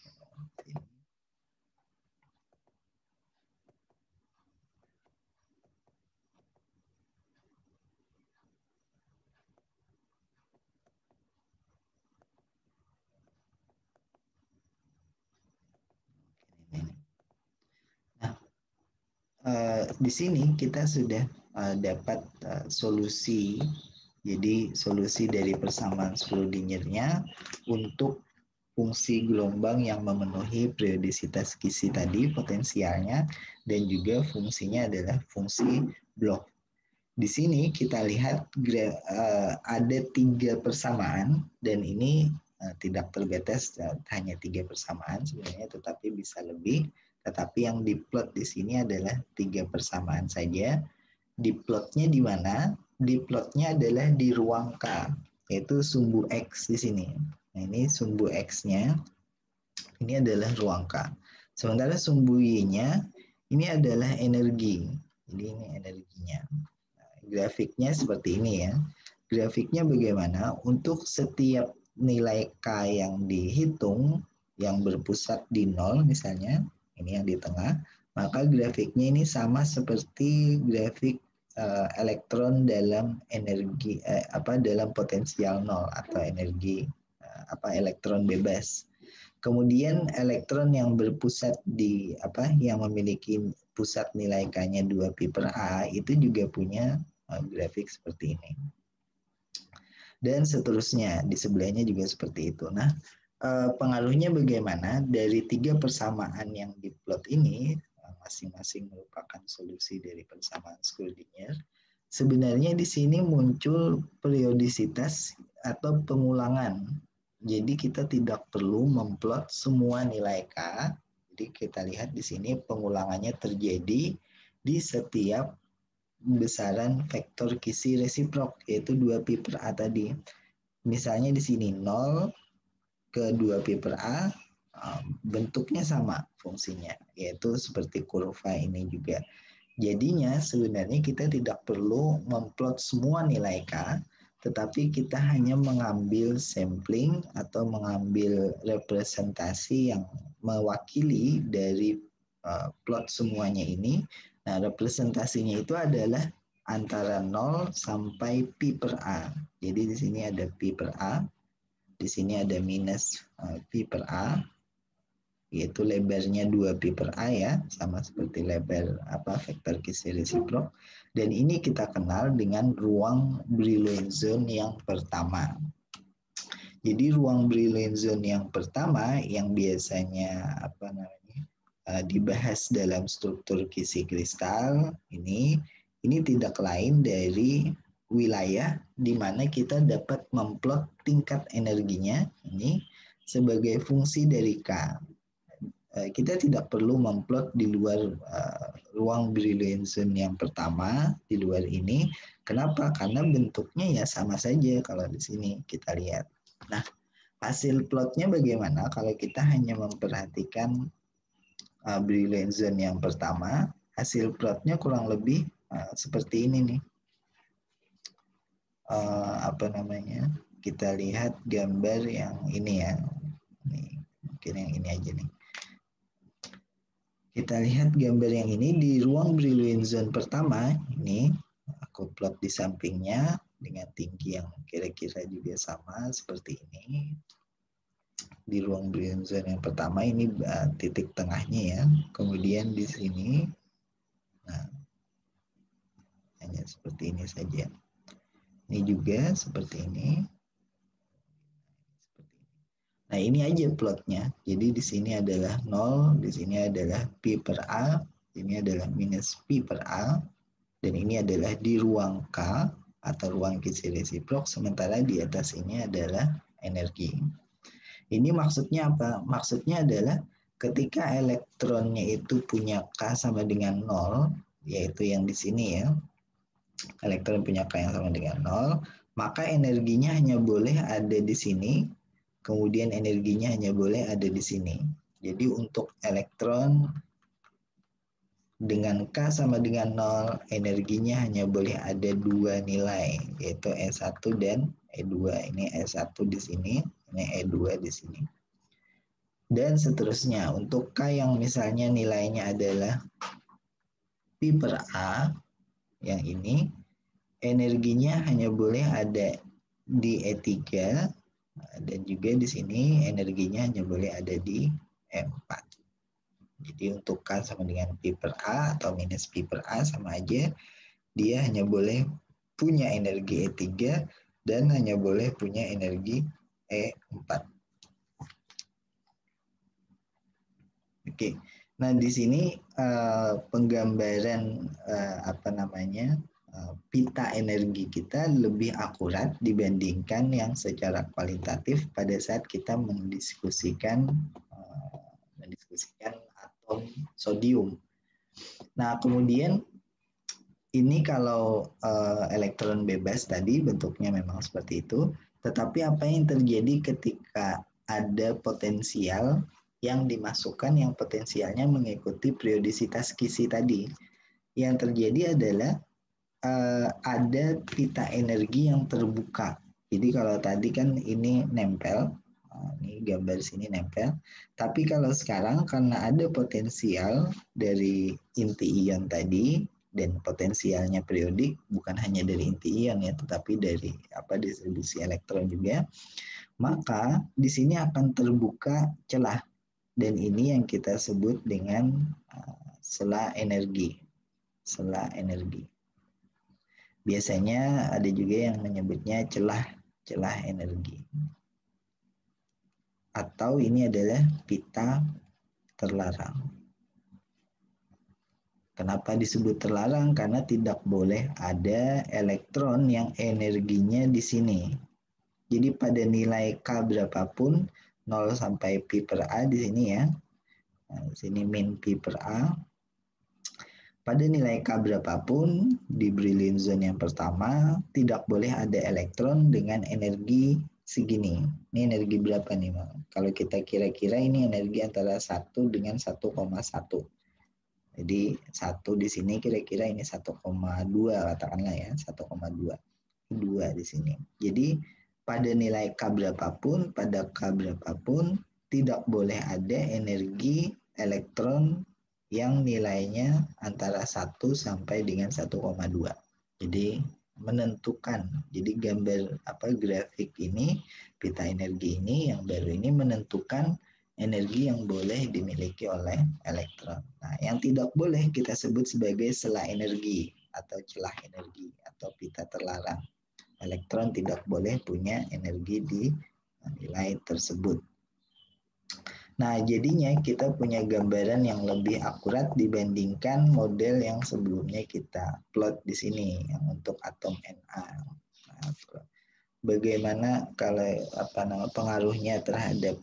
Nah, di sini kita sudah dapat solusi. Jadi solusi dari persamaan Schrödinger-nya untuk fungsi gelombang yang memenuhi periodisitas Kisi tadi potensialnya, dan juga fungsinya adalah fungsi Bloch. Di sini kita lihat ada 3 persamaan, dan ini tidak terbatas hanya 3 persamaan sebenarnya, tetapi bisa lebih. Tetapi yang diplot di sini adalah 3 persamaan saja. Diplotnya di mana? Diplotnya adalah di ruang K, yaitu sumbu X di sini. Nah, ini sumbu X-nya, ini adalah ruang K. Sementara sumbu Y-nya, ini adalah energi. Jadi ini energinya. Nah, grafiknya seperti ini ya. Grafiknya bagaimana? Untuk setiap nilai K yang dihitung, yang berpusat di 0 misalnya, ini yang di tengah, maka grafiknya ini sama seperti grafik elektron dalam energi dalam potensial 0 atau energi elektron bebas. Kemudian elektron yang berpusat di yang memiliki pusat nilai K-nya 2pi per A itu juga punya grafik seperti ini. Dan seterusnya di sebelahnya juga seperti itu. Nah, pengaruhnya bagaimana? Dari 3 persamaan yang diplot ini, masing-masing merupakan solusi dari persamaan Schrödinger. Sebenarnya di sini muncul periodisitas atau pengulangan. Jadi kita tidak perlu memplot semua nilai K. Jadi kita lihat di sini pengulangannya terjadi di setiap besaran vektor Kisi resiprok, yaitu 2pi per A tadi. Misalnya di sini 0 ke 2pi per A, bentuknya sama fungsinya, yaitu seperti kurva ini juga. Jadinya sebenarnya kita tidak perlu memplot semua nilai K, tetapi kita hanya mengambil sampling atau mengambil representasi yang mewakili dari plot semuanya ini. Nah, representasinya itu adalah antara 0 sampai pi per A. Jadi di sini ada pi per A, di sini ada minus pi per A, yaitu lebarnya 2pi per A ya, sama seperti lebar vektor Kisi resiprok. Dan ini kita kenal dengan ruang Brillouin zone yang pertama. Jadi ruang Brillouin zone yang pertama yang biasanya dibahas dalam struktur Kisi kristal ini tidak lain dari wilayah di mana kita dapat memplot tingkat energinya ini sebagai fungsi dari K. Kita tidak perlu memplot di luar ruang Brillouin zone yang pertama, di luar ini. Kenapa? Karena bentuknya ya sama saja kalau di sini kita lihat. Nah, hasil plotnya bagaimana kalau kita hanya memperhatikan Brillouin zone yang pertama? Hasil plotnya kurang lebih seperti ini nih. Kita lihat gambar yang ini ya. Nih, mungkin yang ini aja nih. Kita lihat gambar yang ini di ruang Brillouin zone pertama, ini aku plot di sampingnya dengan tinggi yang kira-kira juga sama seperti ini. Di ruang Brillouin zone yang pertama ini titik tengahnya ya. Kemudian di sini, nah hanya seperti ini saja. Ini juga seperti ini. Nah, ini aja plotnya. Jadi di sini adalah 0, di sini adalah pi per A, ini adalah minus pi per A, dan ini adalah di ruang K atau ruang Kisi resiprok, sementara di atas ini adalah energi. Ini maksudnya apa? Maksudnya adalah ketika elektronnya itu punya K sama dengan 0, yaitu yang di sini ya, elektron punya K yang sama dengan 0, maka energinya hanya boleh ada di sini, kemudian energinya hanya boleh ada di sini. Jadi untuk elektron dengan K sama dengan 0, energinya hanya boleh ada 2 nilai, yaitu E1 dan E2. Ini E1 di sini, ini E2 di sini. Dan seterusnya, untuk K yang misalnya nilainya adalah pi per A, yang ini, energinya hanya boleh ada di E3, dan juga di sini energinya hanya boleh ada di E4. Jadi untuk K sama dengan pi per A atau minus pi per A sama aja. dia hanya boleh punya energi E3 dan hanya boleh punya energi E4. Oke. Nah, di sini penggambaran pita energi kita lebih akurat dibandingkan yang secara kualitatif pada saat kita mendiskusikan atom sodium. Nah, kemudian ini kalau elektron bebas tadi bentuknya memang seperti itu, tetapi apa yang terjadi ketika ada potensial yang dimasukkan yang potensialnya mengikuti periodisitas Kisi tadi? Yang terjadi adalah ada pita energi yang terbuka. Jadi kalau tadi kan ini nempel, ini gambar sini nempel. Tapi kalau sekarang karena ada potensial dari inti ion tadi dan potensialnya periodik, bukan hanya dari inti ion ya, tetapi dari distribusi elektron juga, maka di sini akan terbuka celah. Dan ini yang kita sebut dengan sela energi. Sela energi. Biasanya ada juga yang menyebutnya celah energi. Atau ini adalah pita terlarang. Kenapa disebut terlarang? Karena tidak boleh ada elektron yang energinya di sini. Jadi pada nilai K berapapun, 0 sampai pi per A di sini ya. Nah, di sini min pi per A. Pada nilai K berapapun, di Brillouin zone yang pertama, tidak boleh ada elektron dengan energi segini. Ini energi berapa nih, Bang? Kalau kita kira-kira ini energi antara 1 dengan 1,1. Jadi 1 di sini kira-kira ini 1,2 katakanlah ya, 1,2. 2 di sini. Jadi pada nilai K berapapun, pada K berapapun, tidak boleh ada energi elektron yang nilainya antara 1 sampai dengan 1,2. Jadi menentukan. Jadi gambar grafik ini, pita energi ini yang baru ini menentukan energi yang boleh dimiliki oleh elektron. Nah, yang tidak boleh kita sebut sebagai sela energi atau celah energi atau pita terlarang. Elektron tidak boleh punya energi di nilai tersebut. Nah, jadinya kita punya gambaran yang lebih akurat dibandingkan model yang sebelumnya kita plot di sini yang untuk atom Na. Nah, bagaimana kalau pengaruhnya terhadap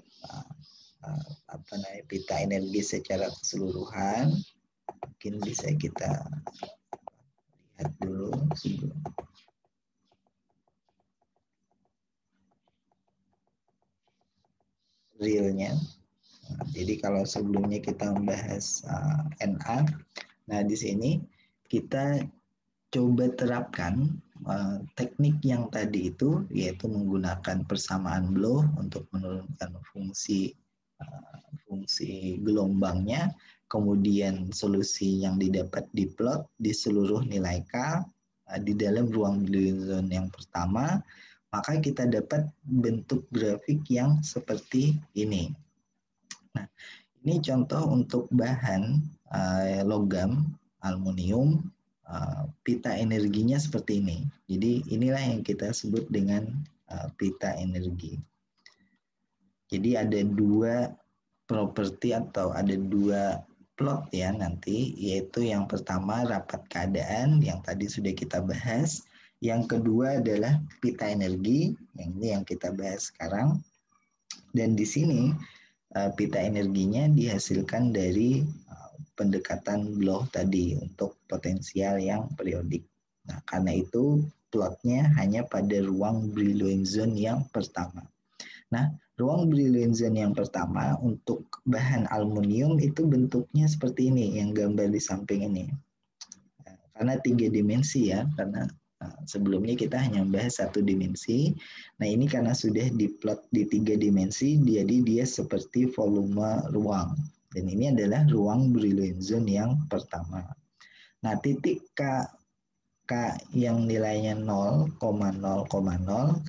pita energi secara keseluruhan? Mungkin bisa kita lihat dulu sebelum. Realnya. Nah, jadi kalau sebelumnya kita membahas Na, nah di sini kita coba terapkan teknik yang tadi itu, yaitu menggunakan persamaan Bloch untuk menurunkan fungsi gelombangnya, kemudian solusi yang didapat diplot di seluruh nilai K di dalam ruang Brillouin zone yang pertama, maka kita dapat bentuk grafik yang seperti ini. Nah, ini contoh untuk bahan logam, aluminium, pita energinya seperti ini. Jadi inilah yang kita sebut dengan pita energi. Jadi ada dua properti atau ada dua plot ya nanti, yaitu yang pertama rapat keadaan yang tadi sudah kita bahas. Yang kedua adalah pita energi, yang ini yang kita bahas sekarang. Dan di sini pita energinya dihasilkan dari pendekatan Bloch tadi untuk potensial yang periodik. Nah, karena itu plotnya hanya pada ruang Brillouin zone yang pertama. Nah, ruang Brillouin zone yang pertama untuk bahan aluminium itu bentuknya seperti ini, yang gambar di samping ini. Karena 3 dimensi ya, karena sebelumnya kita hanya membahas 1 dimensi. Nah, ini karena sudah diplot di 3 dimensi, jadi dia seperti volume ruang. Dan ini adalah ruang Brillouin zone yang pertama. Nah, titik K yang nilainya 0,0,0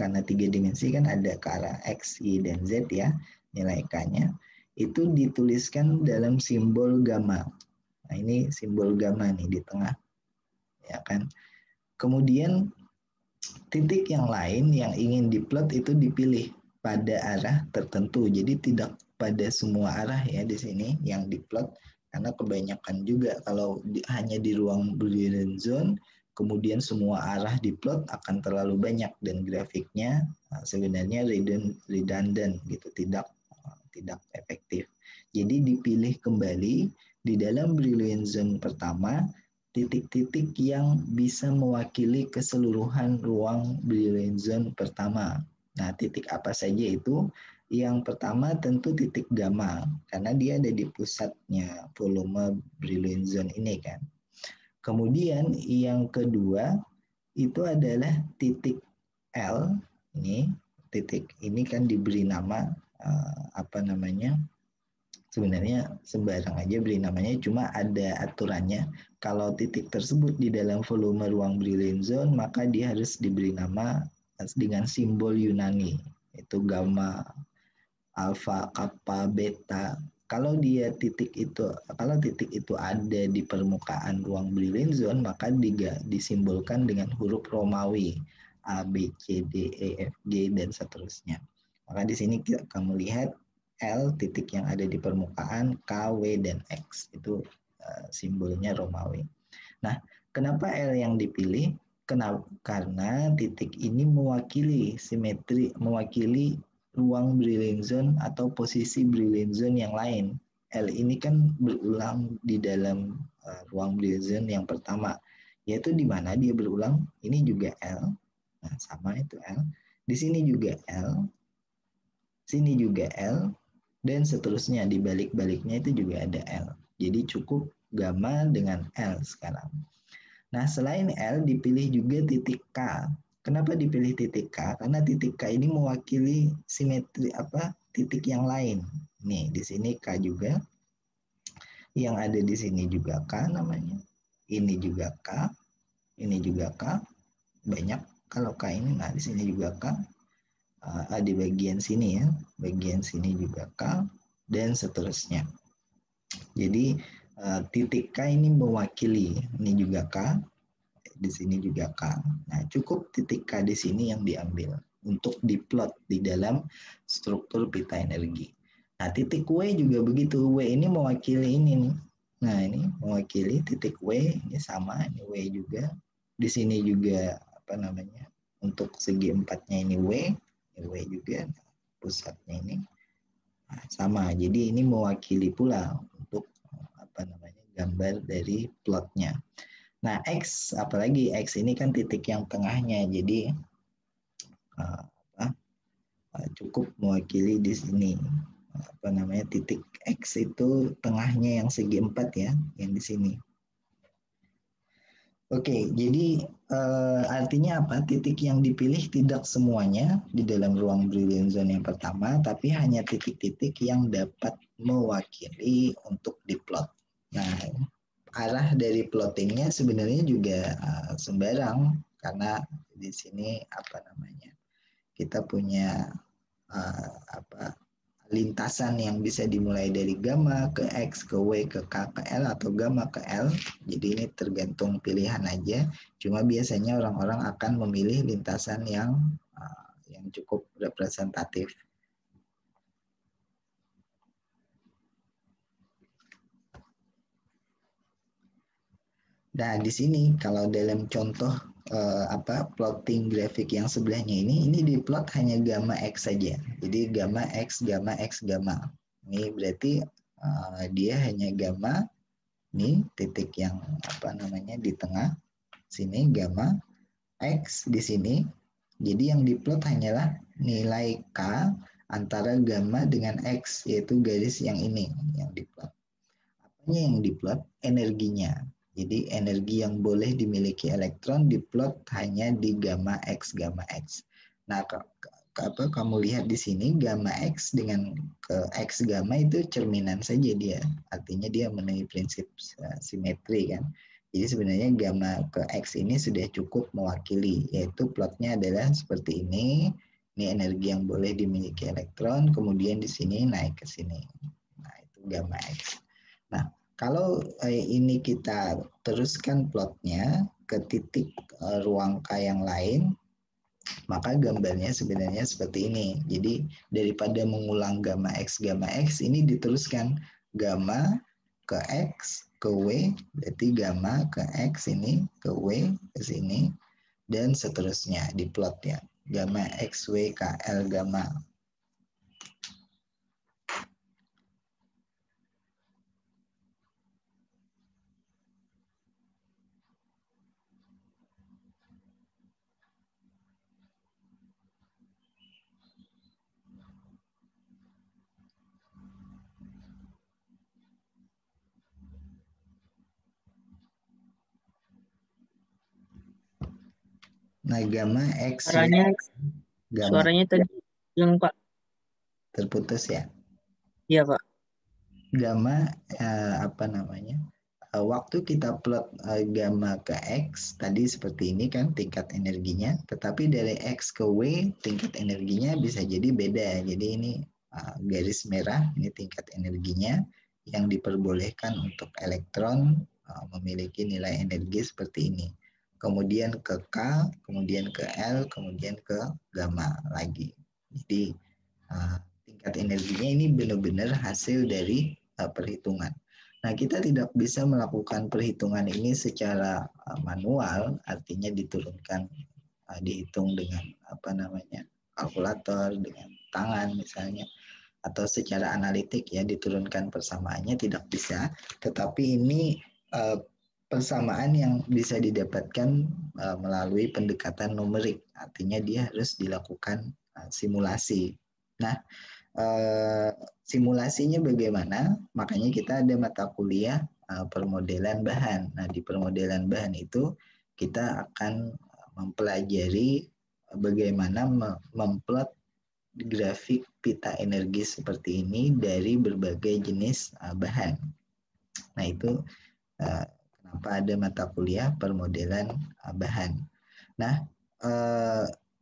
karena 3 dimensi kan ada ke arah X, Y, dan Z ya, nilai K-nya. Itu dituliskan dalam simbol gamma. Nah, ini simbol gamma nih di tengah. Ya kan? Kemudian titik yang lain yang ingin diplot itu dipilih pada arah tertentu. Jadi tidak pada semua arah ya di sini yang diplot, karena kebanyakan juga kalau hanya di ruang Brillouin zone kemudian semua arah diplot akan terlalu banyak dan grafiknya sebenarnya redundant gitu, tidak efektif. Jadi dipilih kembali di dalam Brillouin zone pertama titik-titik yang bisa mewakili keseluruhan ruang Brillouin zone pertama. Nah, titik apa saja itu? Yang pertama tentu titik gamma, karena dia ada di pusatnya volume Brillouin zone ini kan. Kemudian yang kedua itu adalah titik L, ini titik ini kan diberi nama sebenarnya sembarang aja beri namanya, cuma ada aturannya. Kalau titik tersebut di dalam volume ruang Brillouin zone, maka dia harus diberi nama dengan simbol Yunani, itu gamma, alfa, kappa, beta. Kalau titik itu ada di permukaan ruang Brillouin zone, maka disimbolkan dengan huruf Romawi A, B, C, D, E, F, G dan seterusnya. Maka di sini kamu lihat L titik yang ada di permukaan, K, W, dan X. Itu simbolnya Romawi. Nah, kenapa L yang dipilih? Karena titik ini mewakili ruang Brillouin zone atau posisi Brillouin zone yang lain. L ini kan berulang di dalam ruang Brillouin zone yang pertama. Yaitu di mana dia berulang, ini juga L. Nah, sama itu L. Di sini juga L. Sini juga L. Dan seterusnya di balik-baliknya itu juga ada L. Jadi cukup gamma dengan L sekarang. Nah, selain L dipilih juga titik K. Kenapa dipilih titik K? Karena titik K ini mewakili simetri titik yang lain. Nih, di sini K juga. Yang ada di sini juga K namanya. Ini juga K. Ini juga K. Banyak kalau K ini, nah di sini juga K. Di bagian sini ya, bagian sini juga K dan seterusnya. Jadi titik K ini mewakili, ini juga K, di sini juga K. Nah, cukup titik K di sini yang diambil untuk diplot di dalam struktur pita energi. Nah, titik W juga begitu. W ini mewakili ini nih. Nah, ini mewakili titik W, ini sama, ini W juga. Di sini juga untuk segi empatnya ini W juga, pusatnya ini sama. Jadi ini mewakili pula untuk gambar dari plotnya. Nah, X apalagi X ini kan titik yang tengahnya, jadi cukup mewakili di sini titik X itu tengahnya yang segi 4 ya, yang di sini. Oke, jadi artinya apa? Titik yang dipilih tidak semuanya di dalam ruang Brillouin zone yang pertama, tapi hanya titik-titik yang dapat mewakili untuk diplot. Nah, arah dari plottingnya sebenarnya juga sembarang, karena di sini kita punya lintasan yang bisa dimulai dari gamma ke X ke W ke K ke L atau gamma ke L. Jadi ini tergantung pilihan aja. Cuma biasanya orang-orang akan memilih lintasan yang cukup representatif. Nah, di sini kalau dalam contoh plotting grafik yang sebelahnya ini diplot hanya gamma X saja. Jadi gamma X, gamma X, gamma. Ini berarti dia hanya gamma, ini titik yang di tengah sini gamma X di sini. Jadi yang diplot hanyalah nilai K antara gamma dengan X, yaitu garis yang ini yang diplot. Apanya yang diplot? Energinya. Jadi energi yang boleh dimiliki elektron diplot hanya di gamma X, gamma X. Nah, kamu lihat di sini gamma X dengan ke X gamma itu cerminan saja dia. Artinya dia memenuhi prinsip simetri kan. Jadi sebenarnya gamma ke X ini sudah cukup mewakili, yaitu plotnya adalah seperti ini. Ini energi yang boleh dimiliki elektron, kemudian di sini naik ke sini. Nah, itu gamma X. Nah, kalau ini kita teruskan plotnya, ke titik ruang K yang lain, maka gambarnya sebenarnya seperti ini. Jadi daripada mengulang gamma X, ini diteruskan gamma ke X, ke W, berarti gamma ke X ini, ke W, ke sini, dan seterusnya diplot ya. Gamma X, W, K, L, gamma. Nah, gamma X, W, gamma. Suaranya tadi yang Pak. Terputus ya. Iya Pak. Gamma apa namanya? Waktu kita plot gamma ke X tadi seperti ini kan tingkat energinya, tetapi dari X ke W tingkat energinya bisa jadi beda. Jadi ini garis merah ini tingkat energinya yang diperbolehkan untuk elektron memiliki nilai energi seperti ini. Kemudian ke K, kemudian ke L, kemudian ke gamma lagi. Jadi tingkat energinya ini benar-benar hasil dari perhitungan. Nah, kita tidak bisa melakukan perhitungan ini secara manual, artinya diturunkan, dihitung dengan apa namanya kalkulator, dengan tangan misalnya, atau secara analitik ya diturunkan persamaannya tidak bisa. Tetapi ini persamaan yang bisa didapatkan melalui pendekatan numerik, artinya dia harus dilakukan simulasi. Nah, simulasinya bagaimana? Makanya kita ada mata kuliah permodelan bahan. Nah, di permodelan bahan itu kita akan mempelajari bagaimana memplot grafik pita energi seperti ini dari berbagai jenis bahan. Nah, itu kenapa ada mata kuliah permodelan bahan. Nah,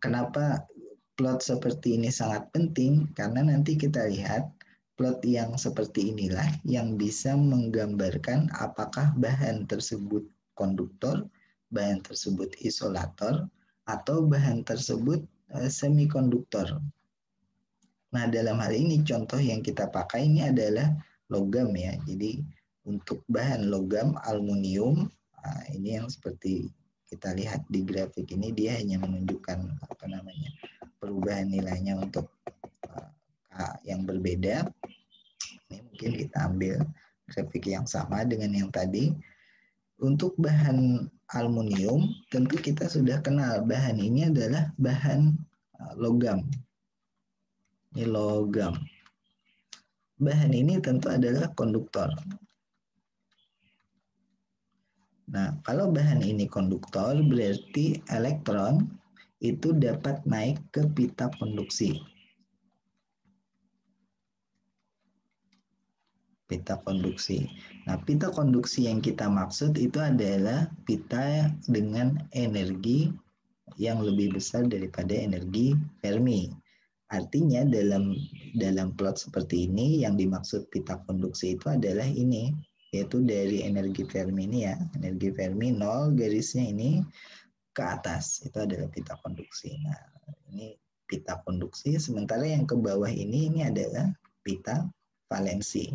kenapa plot seperti ini sangat penting? Karena nanti kita lihat plot yang seperti inilah yang bisa menggambarkan apakah bahan tersebut konduktor, bahan tersebut isolator, atau bahan tersebut semikonduktor. Nah, dalam hal ini contoh yang kita pakai ini adalah logam ya. Jadi untuk bahan logam aluminium, ini yang seperti kita lihat di grafik ini dia hanya menunjukkan apa namanya perubahan nilainya untuk yang berbeda. Ini mungkin kita ambil grafik yang sama dengan yang tadi. Untuk bahan aluminium, tentu kita sudah kenal bahan ini adalah bahan logam. Ini logam. Bahan ini tentu adalah konduktor. Nah, kalau bahan ini konduktor, berarti elektron itu dapat naik ke pita konduksi. Pita konduksi. Nah, pita konduksi yang kita maksud itu adalah pita dengan energi yang lebih besar daripada energi Fermi. Artinya dalam plot seperti ini yang dimaksud pita konduksi itu adalah ini, yaitu dari energi Fermi ini ya. Energi Fermi 0 garisnya ini ke atas, itu adalah pita konduksi. Nah, ini pita konduksi, sementara yang ke bawah ini adalah pita valensi.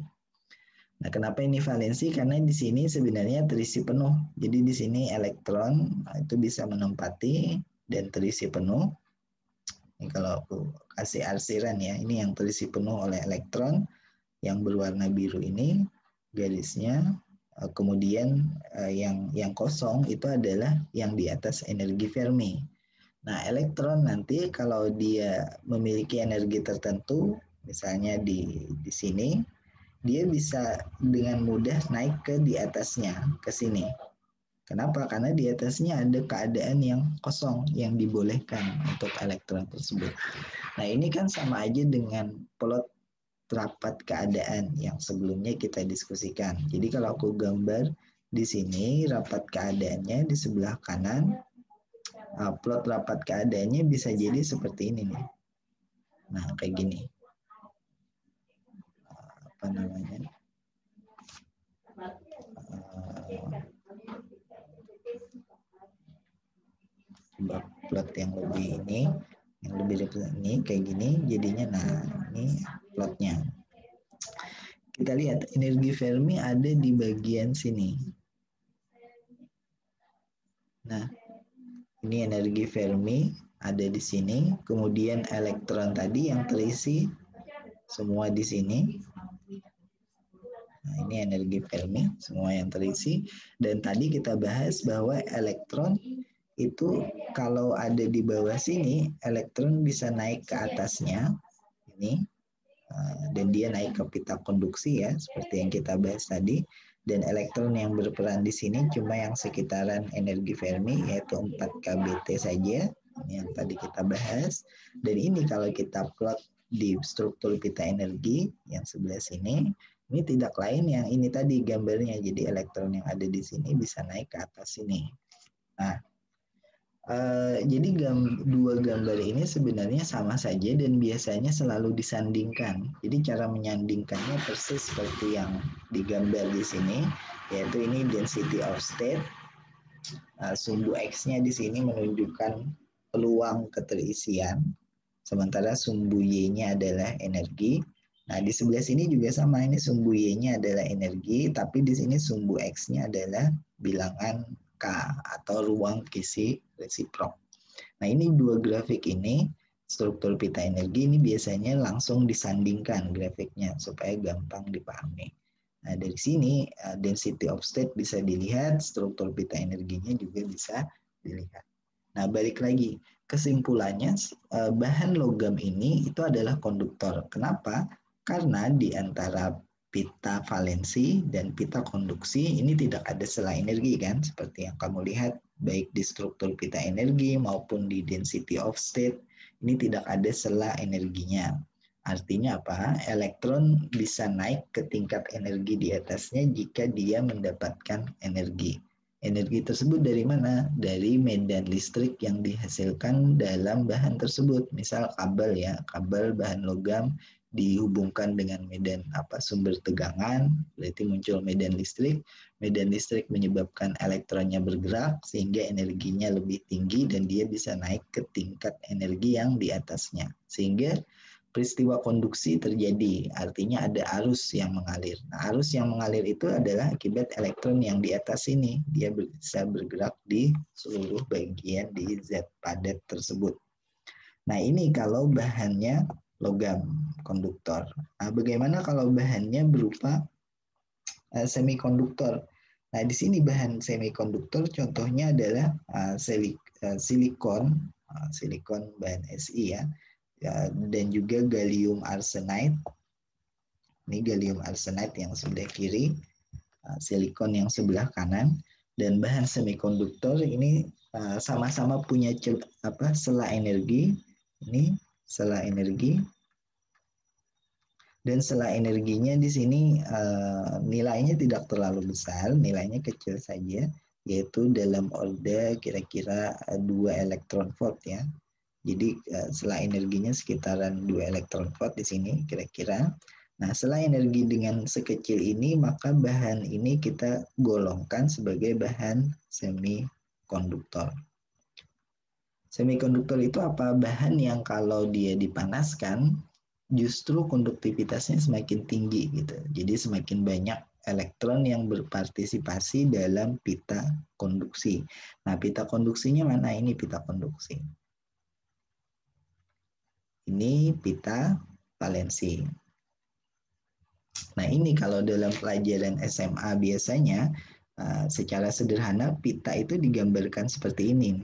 Nah, kenapa ini valensi? Karena di sini sebenarnya terisi penuh. Jadi di sini elektron itu bisa menempati dan terisi penuh. Ini kalau aku kasih arsiran ya, ini yang terisi penuh oleh elektron yang berwarna biru ini garisnya. Kemudian yang kosong itu adalah yang di atas energi Fermi. Nah, elektron nanti kalau dia memiliki energi tertentu, misalnya di sini, dia bisa dengan mudah naik ke di atasnya, ke sini. Kenapa? Karena di atasnya ada keadaan yang kosong yang dibolehkan untuk elektron tersebut. Nah, ini kan sama aja dengan plot rapat keadaan yang sebelumnya kita diskusikan. Jadi kalau aku gambar di sini rapat keadaannya di sebelah kanan, plot rapat keadaannya bisa jadi seperti ini nih. Nah, kayak gini. Apa namanya? yang lebih ini, yang lebih ini kayak gini jadinya. Nah, ini plotnya. Kita lihat energi Fermi ada di bagian sini. Nah, ini energi Fermi ada di sini, kemudian elektron tadi yang terisi semua di sini. Nah, ini energi Fermi, semua yang terisi. Dan tadi kita bahas bahwa elektron itu kalau ada di bawah sini, elektron bisa naik ke atasnya, ini, dan dia naik ke pita konduksi ya, seperti yang kita bahas tadi. Dan elektron yang berperan di sini cuma yang sekitaran energi Fermi, yaitu 4 kBT saja, ini yang tadi kita bahas. Dan ini kalau kita plot di struktur pita energi yang sebelah sini, ini tidak lain yang ini tadi gambarnya. Jadi elektron yang ada di sini bisa naik ke atas sini. Nah, jadi dua gambar ini sebenarnya sama saja dan biasanya selalu disandingkan. Jadi cara menyandingkannya persis seperti yang digambar di sini, yaitu ini density of state. Sumbu X-nya di sini menunjukkan peluang keterisian, sementara sumbu Y-nya adalah energi. Nah, di sebelah sini juga sama, ini sumbu Y-nya adalah energi, tapi di sini sumbu X-nya adalah bilangan K atau ruang kisi resiprok. Nah, ini dua grafik ini, struktur pita energi ini biasanya langsung disandingkan grafiknya supaya gampang dipahami. Nah, dari sini density of state bisa dilihat, struktur pita energinya juga bisa dilihat. Nah, balik lagi, kesimpulannya bahan logam ini itu adalah konduktor. Kenapa? Karena di antara pita valensi dan pita konduksi ini tidak ada sela energi kan, seperti yang kamu lihat baik di struktur pita energi maupun di density of state, ini tidak ada sela energinya. Artinya apa? Elektron bisa naik ke tingkat energi di atasnya jika dia mendapatkan energi. Energi tersebut dari mana? Dari medan listrik yang dihasilkan dalam bahan tersebut. Misal kabel ya, kabel bahan logam dihubungkan dengan medan sumber tegangan, berarti muncul medan listrik. Medan listrik menyebabkan elektronnya bergerak sehingga energinya lebih tinggi dan dia bisa naik ke tingkat energi yang di atasnya. Sehingga peristiwa konduksi terjadi, artinya ada arus yang mengalir. Nah, arus yang mengalir itu adalah akibat elektron yang di atas ini, dia bisa bergerak di seluruh bagian di Z padat tersebut. Nah, ini kalau bahannya logam konduktor. Nah, bagaimana kalau bahannya berupa semikonduktor? Nah, di sini bahan semikonduktor contohnya adalah silikon bahan Si ya, dan juga gallium arsenide. Ini gallium arsenide yang sebelah kiri, silikon yang sebelah kanan, dan bahan semikonduktor ini sama-sama punya sela energi. Ini sela energi, dan sela energinya di sini nilainya tidak terlalu besar, nilainya kecil saja, yaitu dalam order kira-kira 2 elektron volt ya. Jadi sela energinya sekitaran 2 elektron volt di sini kira-kira. Nah, sela energi dengan sekecil ini, maka bahan ini kita golongkan sebagai bahan semikonduktor. Semikonduktor itu apa? Bahan yang kalau dia dipanaskan, justru konduktivitasnya semakin tinggi gitu. Jadi semakin banyak elektron yang berpartisipasi dalam pita konduksi. Nah, pita konduksinya mana? Ini pita konduksi. Ini pita valensi. Nah, ini kalau dalam pelajaran SMA biasanya secara sederhana pita itu digambarkan seperti ini.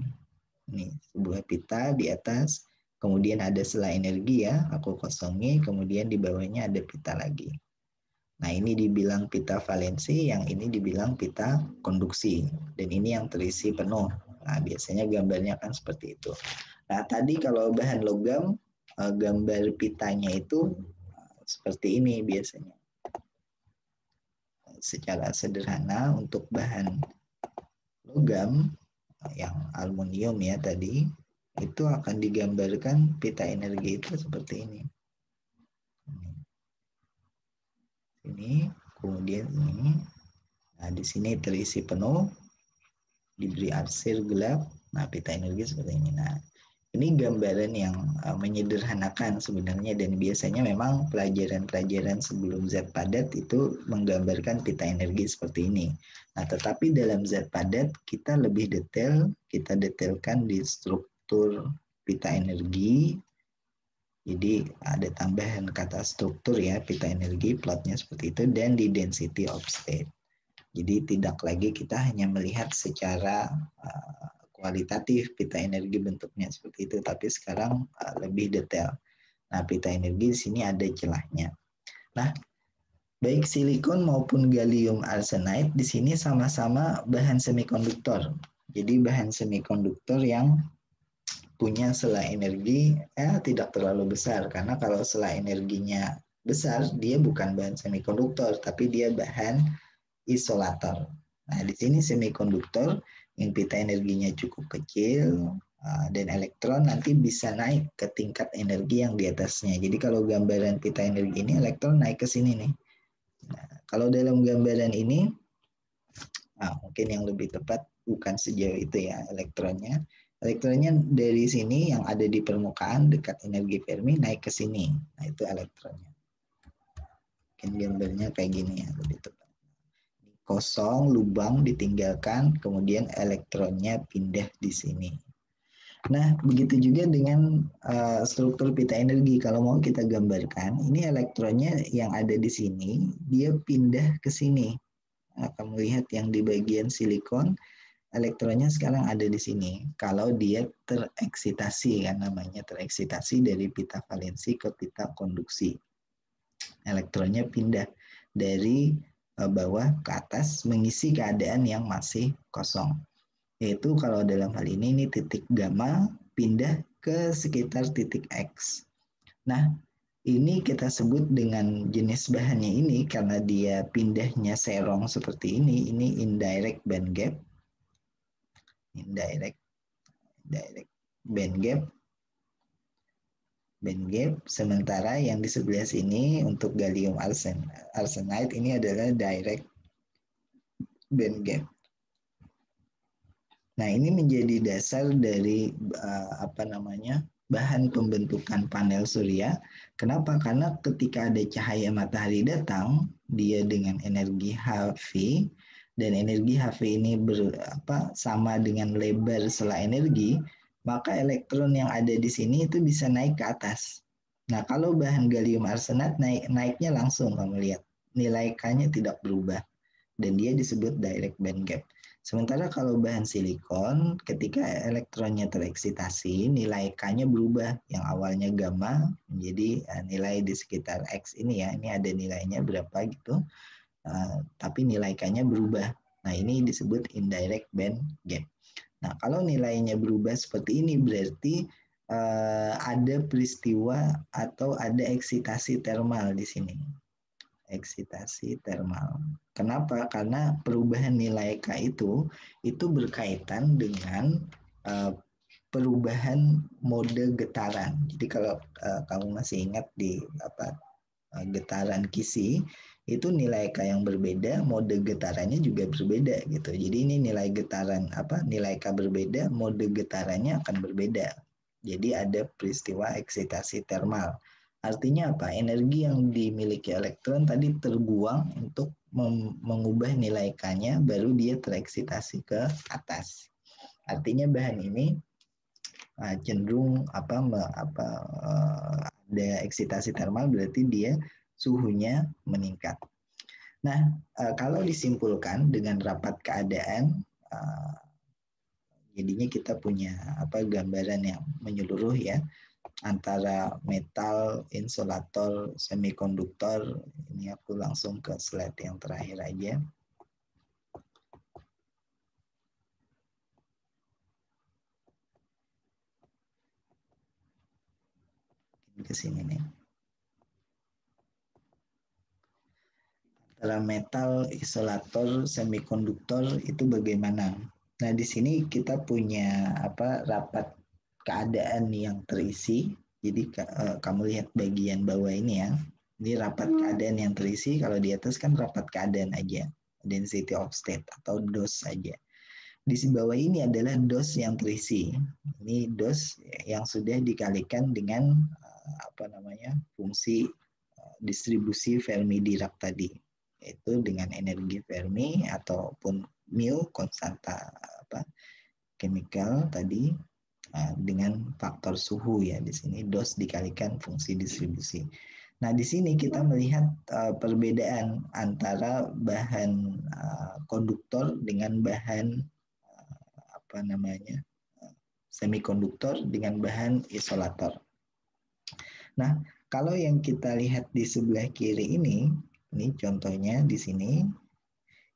Ini sebuah pita di atas, kemudian ada sela energi ya, aku kosongi, kemudian di bawahnya ada pita lagi. Nah, ini dibilang pita valensi, yang ini dibilang pita konduksi, dan ini yang terisi penuh. Nah, biasanya gambarnya kan seperti itu. Nah, tadi kalau bahan logam, gambar pitanya itu seperti ini biasanya. Secara sederhana untuk bahan logam, yang aluminium ya tadi, itu akan digambarkan pita energi itu seperti ini. Ini, kemudian ini. Nah, di sini terisi penuh, diberi arsir gelap. Nah, pita energi seperti ini. Nah, Ini gambaran yang menyederhanakan sebenarnya, dan biasanya memang pelajaran-pelajaran sebelum zat padat itu menggambarkan pita energi seperti ini. Nah, tetapi dalam zat padat kita lebih detail, kita detailkan di struktur pita energi. Jadi ada tambahan kata struktur ya, pita energi, plotnya seperti itu, dan di density of state. Jadi tidak lagi kita hanya melihat secara kualitatif pita energi bentuknya seperti itu, tapi sekarang lebih detail. Nah, pita energi di sini ada celahnya. Nah, baik silikon maupun gallium arsenide di sini sama-sama bahan semikonduktor. Jadi bahan semikonduktor yang punya sela energi tidak terlalu besar, karena kalau sela energinya besar dia bukan bahan semikonduktor, tapi dia bahan isolator. Nah, di sini semikonduktor yang pita energinya cukup kecil dan elektron nanti bisa naik ke tingkat energi yang di atasnya. Jadi kalau gambaran pita energi ini, elektron naik ke sini nih. Nah, kalau dalam gambaran ini, mungkin yang lebih tepat bukan sejauh itu ya elektronnya. Elektronnya dari sini yang ada di permukaan dekat energi Fermi naik ke sini. Nah, itu elektronnya. Mungkin gambarnya kayak gini ya, lebih tepat. Kosong, lubang ditinggalkan, kemudian elektronnya pindah di sini. Nah, begitu juga dengan struktur pita energi. Kalau mau kita gambarkan, ini elektronnya yang ada di sini, dia pindah ke sini. Nah, kamu lihat yang di bagian silikon, elektronnya sekarang ada di sini. Kalau dia tereksitasi, kan namanya tereksitasi dari pita valensi ke pita konduksi. Elektronnya pindah dari bawah ke atas mengisi keadaan yang masih kosong. Yaitu kalau dalam hal ini titik gamma pindah ke sekitar titik X. Nah, ini kita sebut dengan jenis bahannya ini karena dia pindahnya serong seperti ini indirect band gap. Indirect band gap. Sementara yang di sebelah sini untuk gallium arsenide ini adalah direct band gap. Nah, ini menjadi dasar dari bahan pembentukan panel surya. Kenapa? Karena ketika ada cahaya matahari datang, dia dengan energi HV, dan energi HV ini sama dengan lebar sela energi, maka elektron yang ada di sini itu bisa naik ke atas. Nah, kalau bahan gallium arsenide naiknya langsung, kamu lihat nilai K-nya tidak berubah, dan dia disebut direct band gap. Sementara kalau bahan silikon, ketika elektronnya tereksitasi, nilai K-nya berubah. Yang awalnya gamma menjadi nilai di sekitar X ini ya. Ini ada nilainya berapa gitu. Tapi nilai K-nya berubah. Nah, ini disebut indirect band gap. Nah, kalau nilainya berubah seperti ini, berarti ada peristiwa atau ada eksitasi termal di sini. Eksitasi termal. Kenapa? Karena perubahan nilai K itu berkaitan dengan perubahan mode getaran. Jadi kalau kamu masih ingat di getaran Kisi, itu nilai K yang berbeda, mode getarannya juga berbeda gitu. Jadi ini nilai getaran nilai K berbeda, mode getarannya akan berbeda. Jadi ada peristiwa eksitasi termal. Artinya apa? Energi yang dimiliki elektron tadi terbuang untuk mengubah nilai K-nya, baru dia tereksitasi ke atas. Artinya bahan ini cenderung ada eksitasi termal, berarti dia suhunya meningkat. Nah, kalau disimpulkan dengan rapat keadaan, jadinya kita punya gambaran yang menyeluruh ya, antara metal, insulator, semikonduktor. Ini aku langsung ke slide yang terakhir aja. Ke sini nih. Antara metal, isolator, semikonduktor itu bagaimana? Nah, di sini kita punya rapat keadaan yang terisi. Jadi kamu lihat bagian bawah ini ya. Ini rapat keadaan yang terisi. Kalau di atas kan rapat keadaan aja, density of state atau DOS saja. Di bawah ini adalah dos yang terisi. Ini dos yang sudah dikalikan dengan fungsi distribusi Fermi-Dirac tadi, yaitu dengan energi Fermi ataupun mu konstanta chemical tadi dengan faktor suhu ya. Di sini dos dikalikan fungsi distribusi. Nah, di sini kita melihat perbedaan antara bahan konduktor dengan bahan semikonduktor dengan bahan isolator. Nah, kalau yang kita lihat di sebelah kiri ini contohnya di sini,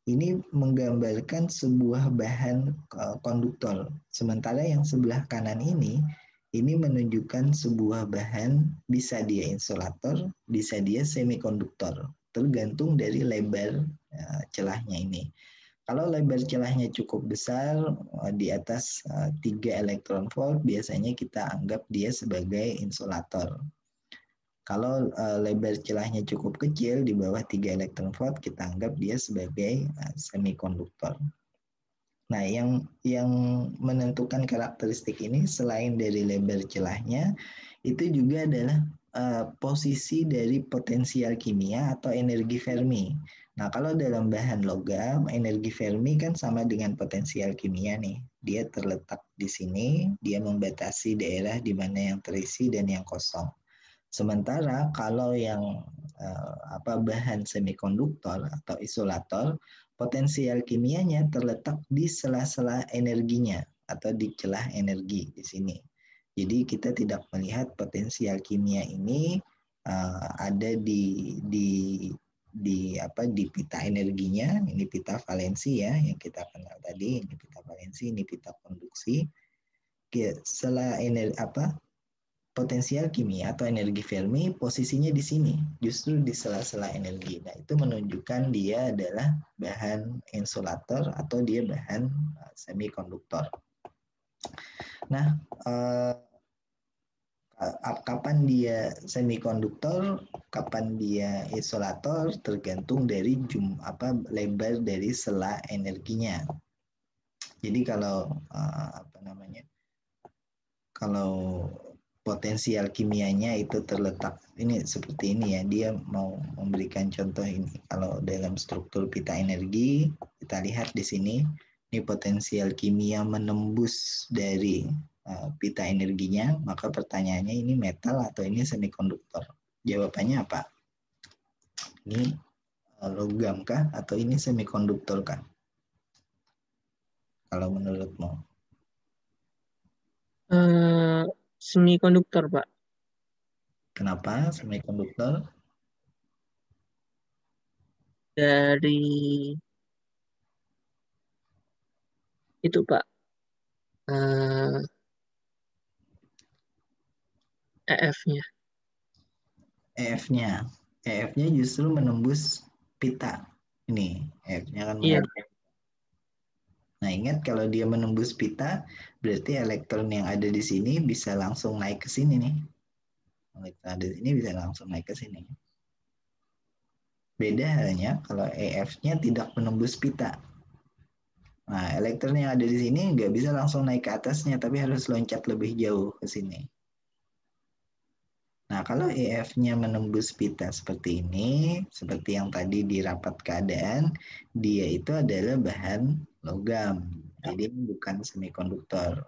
ini menggambarkan sebuah bahan konduktor. Sementara yang sebelah kanan ini menunjukkan sebuah bahan, bisa dia insulator, bisa dia semikonduktor, tergantung dari lebar celahnya ini. Kalau lebar celahnya cukup besar, di atas 3 elektron volt, biasanya kita anggap dia sebagai insulator. Kalau lebar celahnya cukup kecil, di bawah 3 elektron volt, kita anggap dia sebagai semikonduktor. Nah, yang menentukan karakteristik ini selain dari lebar celahnya, itu juga adalah posisi dari potensial kimia atau energi Fermi. Nah, kalau dalam bahan logam, energi Fermi kan sama dengan potensial kimia nih. Dia terletak di sini, dia membatasi daerah di mana yang terisi dan yang kosong. Sementara kalau yang bahan semikonduktor atau isolator, potensial kimianya terletak di sela-sela energinya atau di celah energi di sini. Jadi kita tidak melihat potensial kimia ini ada di pita energinya. Ini pita valensi ya yang kita kenal tadi. Ini pita valensi, ini pita konduksi. Setelah potensial kimia atau energi Fermi posisinya di sini, justru di sela-sela energi. Nah, itu menunjukkan dia adalah bahan insulator atau dia bahan semikonduktor. Nah, kapan dia semikonduktor, kapan dia isolator, tergantung dari lebar dari sela energinya. Jadi kalau kalau potensial kimianya itu terletak ini seperti ini ya, dia mau memberikan contoh ini. Kalau dalam struktur pita energi, kita lihat di sini, ini potensial kimia menembus dari pita energinya, maka pertanyaannya ini metal atau ini semikonduktor? Jawabannya apa? Ini logam kah atau ini semikonduktor kah? Kalau menurutmu? Semikonduktor, Pak. Kenapa semikonduktor? Dari itu, Pak. EF-nya. EF-nya justru menembus pita. Ini EF-nya kan Iya. Nah, ingat kalau dia menembus pita, berarti elektron yang ada di sini bisa langsung naik ke sini nih. Elektron ada di sini bisa langsung naik ke sini. Beda halnya kalau EF-nya tidak menembus pita. Nah, elektron yang ada di sini nggak bisa langsung naik ke atasnya, tapi harus loncat lebih jauh ke sini. Nah, kalau EF-nya menembus pita seperti ini, seperti yang tadi di rapat keadaan, dia itu adalah bahan logam. Jadi bukan semikonduktor.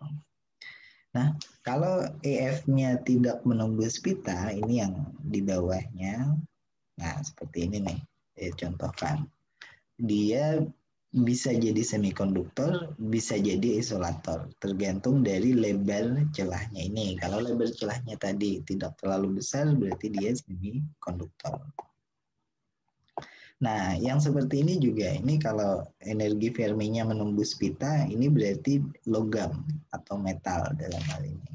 Nah, kalau EF-nya tidak menembus pita, ini yang di bawahnya. Nah, seperti ini nih, contohkan. Dia bisa jadi semikonduktor, bisa jadi isolator, tergantung dari lebar celahnya ini. Kalau lebar celahnya tadi tidak terlalu besar, berarti dia semikonduktor. Nah, yang seperti ini juga, ini kalau energi Fermi-nya menembus pita, ini berarti logam atau metal dalam hal ini.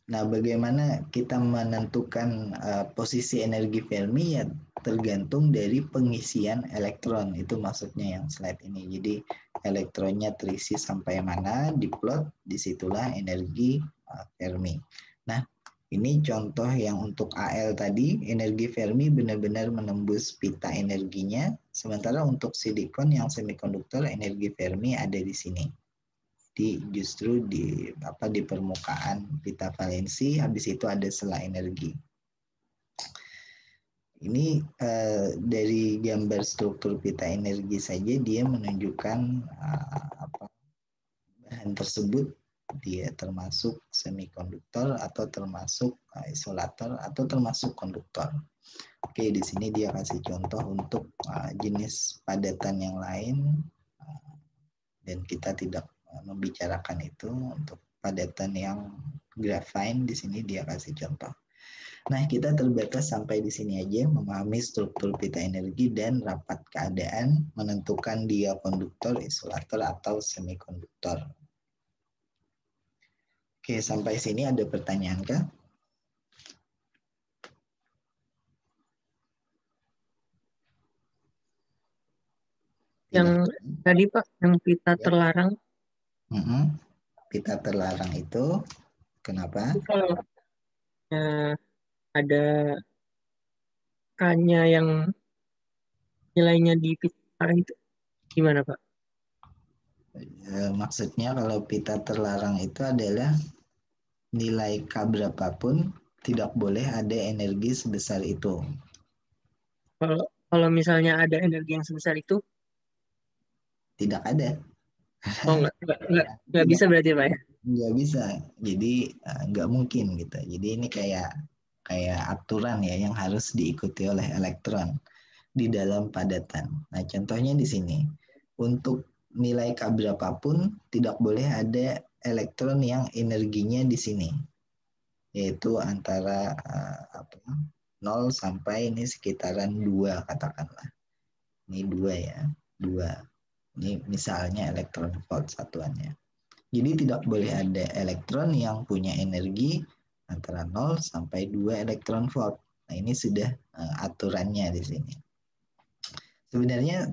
Nah, bagaimana kita menentukan posisi energi Fermi ya tergantung dari pengisian elektron. Itu maksudnya yang slide ini. Jadi elektronnya terisi sampai mana, diplot, disitulah energi Fermi. Nah, Ini contoh yang untuk Al tadi, energi Fermi benar-benar menembus pita energinya, sementara untuk silikon yang semikonduktor, energi Fermi ada di sini. Justru di permukaan pita valensi, habis itu ada sela energi. Ini dari gambar struktur pita energi saja dia menunjukkan bahan tersebut dia termasuk semikonduktor atau termasuk isolator atau termasuk konduktor. Oke, di sini dia kasih contoh untuk jenis padatan yang lain dan kita tidak membicarakan itu. Untuk padatan yang grafine di sini dia kasih contoh. Nah, kita terbatas sampai di sini aja, memahami struktur pita energi dan rapat keadaan, menentukan dia konduktor, isolator, atau semikonduktor. Oke, sampai sini ada pertanyaan kah? Yang tadi Pak, yang pita terlarang. Pita terlarang itu kenapa? Kalau ada K-nya yang nilainya di pita terlarang itu gimana Pak? Maksudnya kalau pita terlarang itu adalah nilai K berapapun tidak boleh ada energi sebesar itu. Kalau misalnya ada energi yang sebesar itu, tidak ada. oh nggak bisa berarti Pak ya? Nggak bisa, jadi nggak mungkin gitu. Jadi ini kayak aturan ya yang harus diikuti oleh elektron di dalam padatan. Nah, contohnya di sini, untuk nilai K berapapun tidak boleh ada elektron yang energinya di sini, yaitu antara 0 sampai ini sekitaran 2 katakanlah. Ini 2 ya, 2. Ini misalnya elektron volt satuannya. Jadi tidak boleh ada elektron yang punya energi antara 0 sampai 2 elektron volt. Nah, ini sudah aturannya di sini. Sebenarnya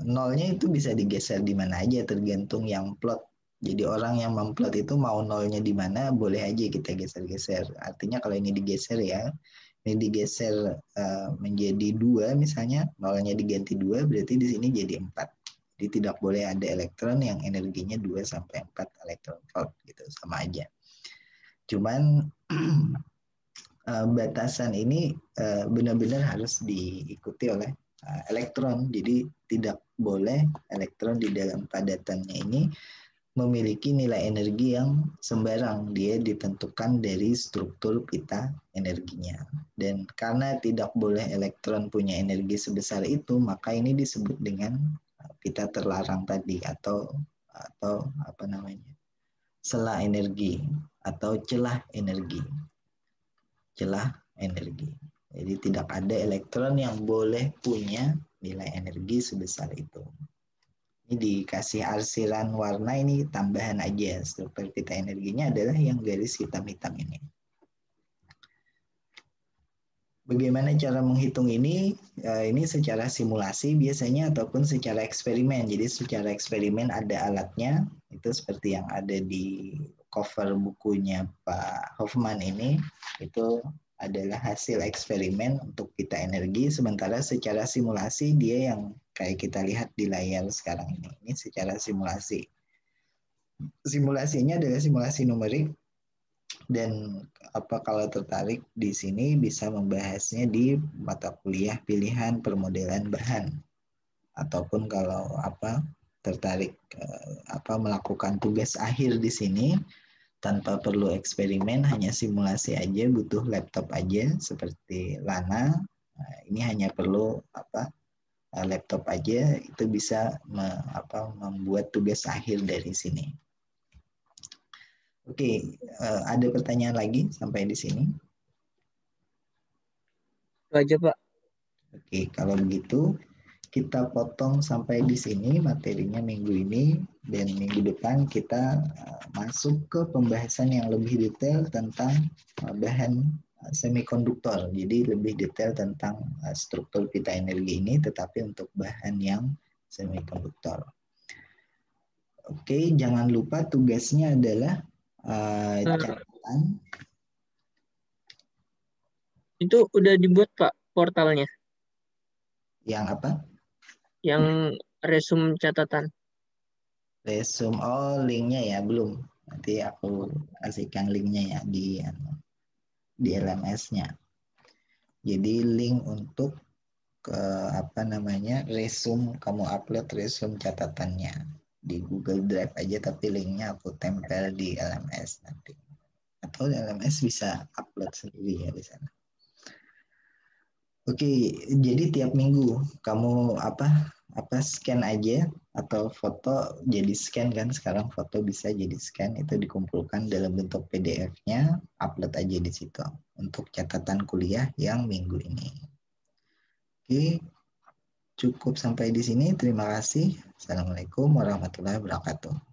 nolnya itu bisa digeser di mana aja tergantung yang plot. Jadi orang yang memplot itu mau nolnya di mana boleh aja kita geser-geser. Artinya kalau ini digeser ya, ini digeser menjadi 2 misalnya, nolnya diganti 2 berarti di sini jadi 4. Jadi tidak boleh ada elektron yang energinya 2 sampai 4 elektron volt gitu, sama aja. Cuman batasan ini benar-benar harus diikuti oleh elektron. Jadi tidak boleh elektron di dalam padatannya ini memiliki nilai energi yang sembarang. Dia ditentukan dari struktur pita energinya. Dan karena tidak boleh elektron punya energi sebesar itu, maka ini disebut dengan pita terlarang tadi atau apa namanya? Sela energi atau celah energi. Celah energi. Jadi tidak ada elektron yang boleh punya nilai energi sebesar itu. Ini dikasih arsiran warna, ini tambahan aja. Struktur pita energinya adalah yang garis hitam-hitam ini. Bagaimana cara menghitung ini? Ini secara simulasi biasanya ataupun secara eksperimen. Jadi secara eksperimen ada alatnya, itu seperti yang ada di cover bukunya Pak Hoffman ini. Itu adalah hasil eksperimen untuk pita energi, sementara secara simulasi dia yang kayak kita lihat di layar sekarang ini. Ini secara simulasi. Simulasinya adalah simulasi numerik, dan kalau tertarik di sini bisa membahasnya di mata kuliah pilihan permodelan bahan, ataupun kalau tertarik melakukan tugas akhir di sini tanpa perlu eksperimen, hanya simulasi aja, butuh laptop aja seperti Lana. Nah, ini hanya perlu laptop aja, itu bisa membuat tugas akhir dari sini. Oke, ada pertanyaan lagi sampai di sini? Itu aja Pak. Oke, kalau begitu kita potong sampai di sini materinya minggu ini, dan minggu depan kita masuk ke pembahasan yang lebih detail tentang bahan semikonduktor. Jadi lebih detail tentang struktur pita energi ini, tetapi untuk bahan yang semikonduktor. Oke, jangan lupa tugasnya adalah catatan Itu udah dibuat Pak portalnya, Yang apa? yang resume catatan. Resume. Oh, linknya ya belum. Nanti aku kasihkan linknya ya di LMS-nya. Jadi link untuk ke apa namanya resume, kamu upload resume catatannya di Google Drive aja, tapi linknya aku tempel di LMS nanti. Atau di LMS bisa upload sendiri ya di sana. Oke, jadi tiap minggu kamu apa scan aja atau foto, jadi scan kan sekarang foto bisa jadi scan, itu dikumpulkan dalam bentuk PDF-nya, upload aja di situ untuk catatan kuliah yang minggu ini. Oke, cukup sampai di sini. Terima kasih. Assalamualaikum warahmatullahi wabarakatuh.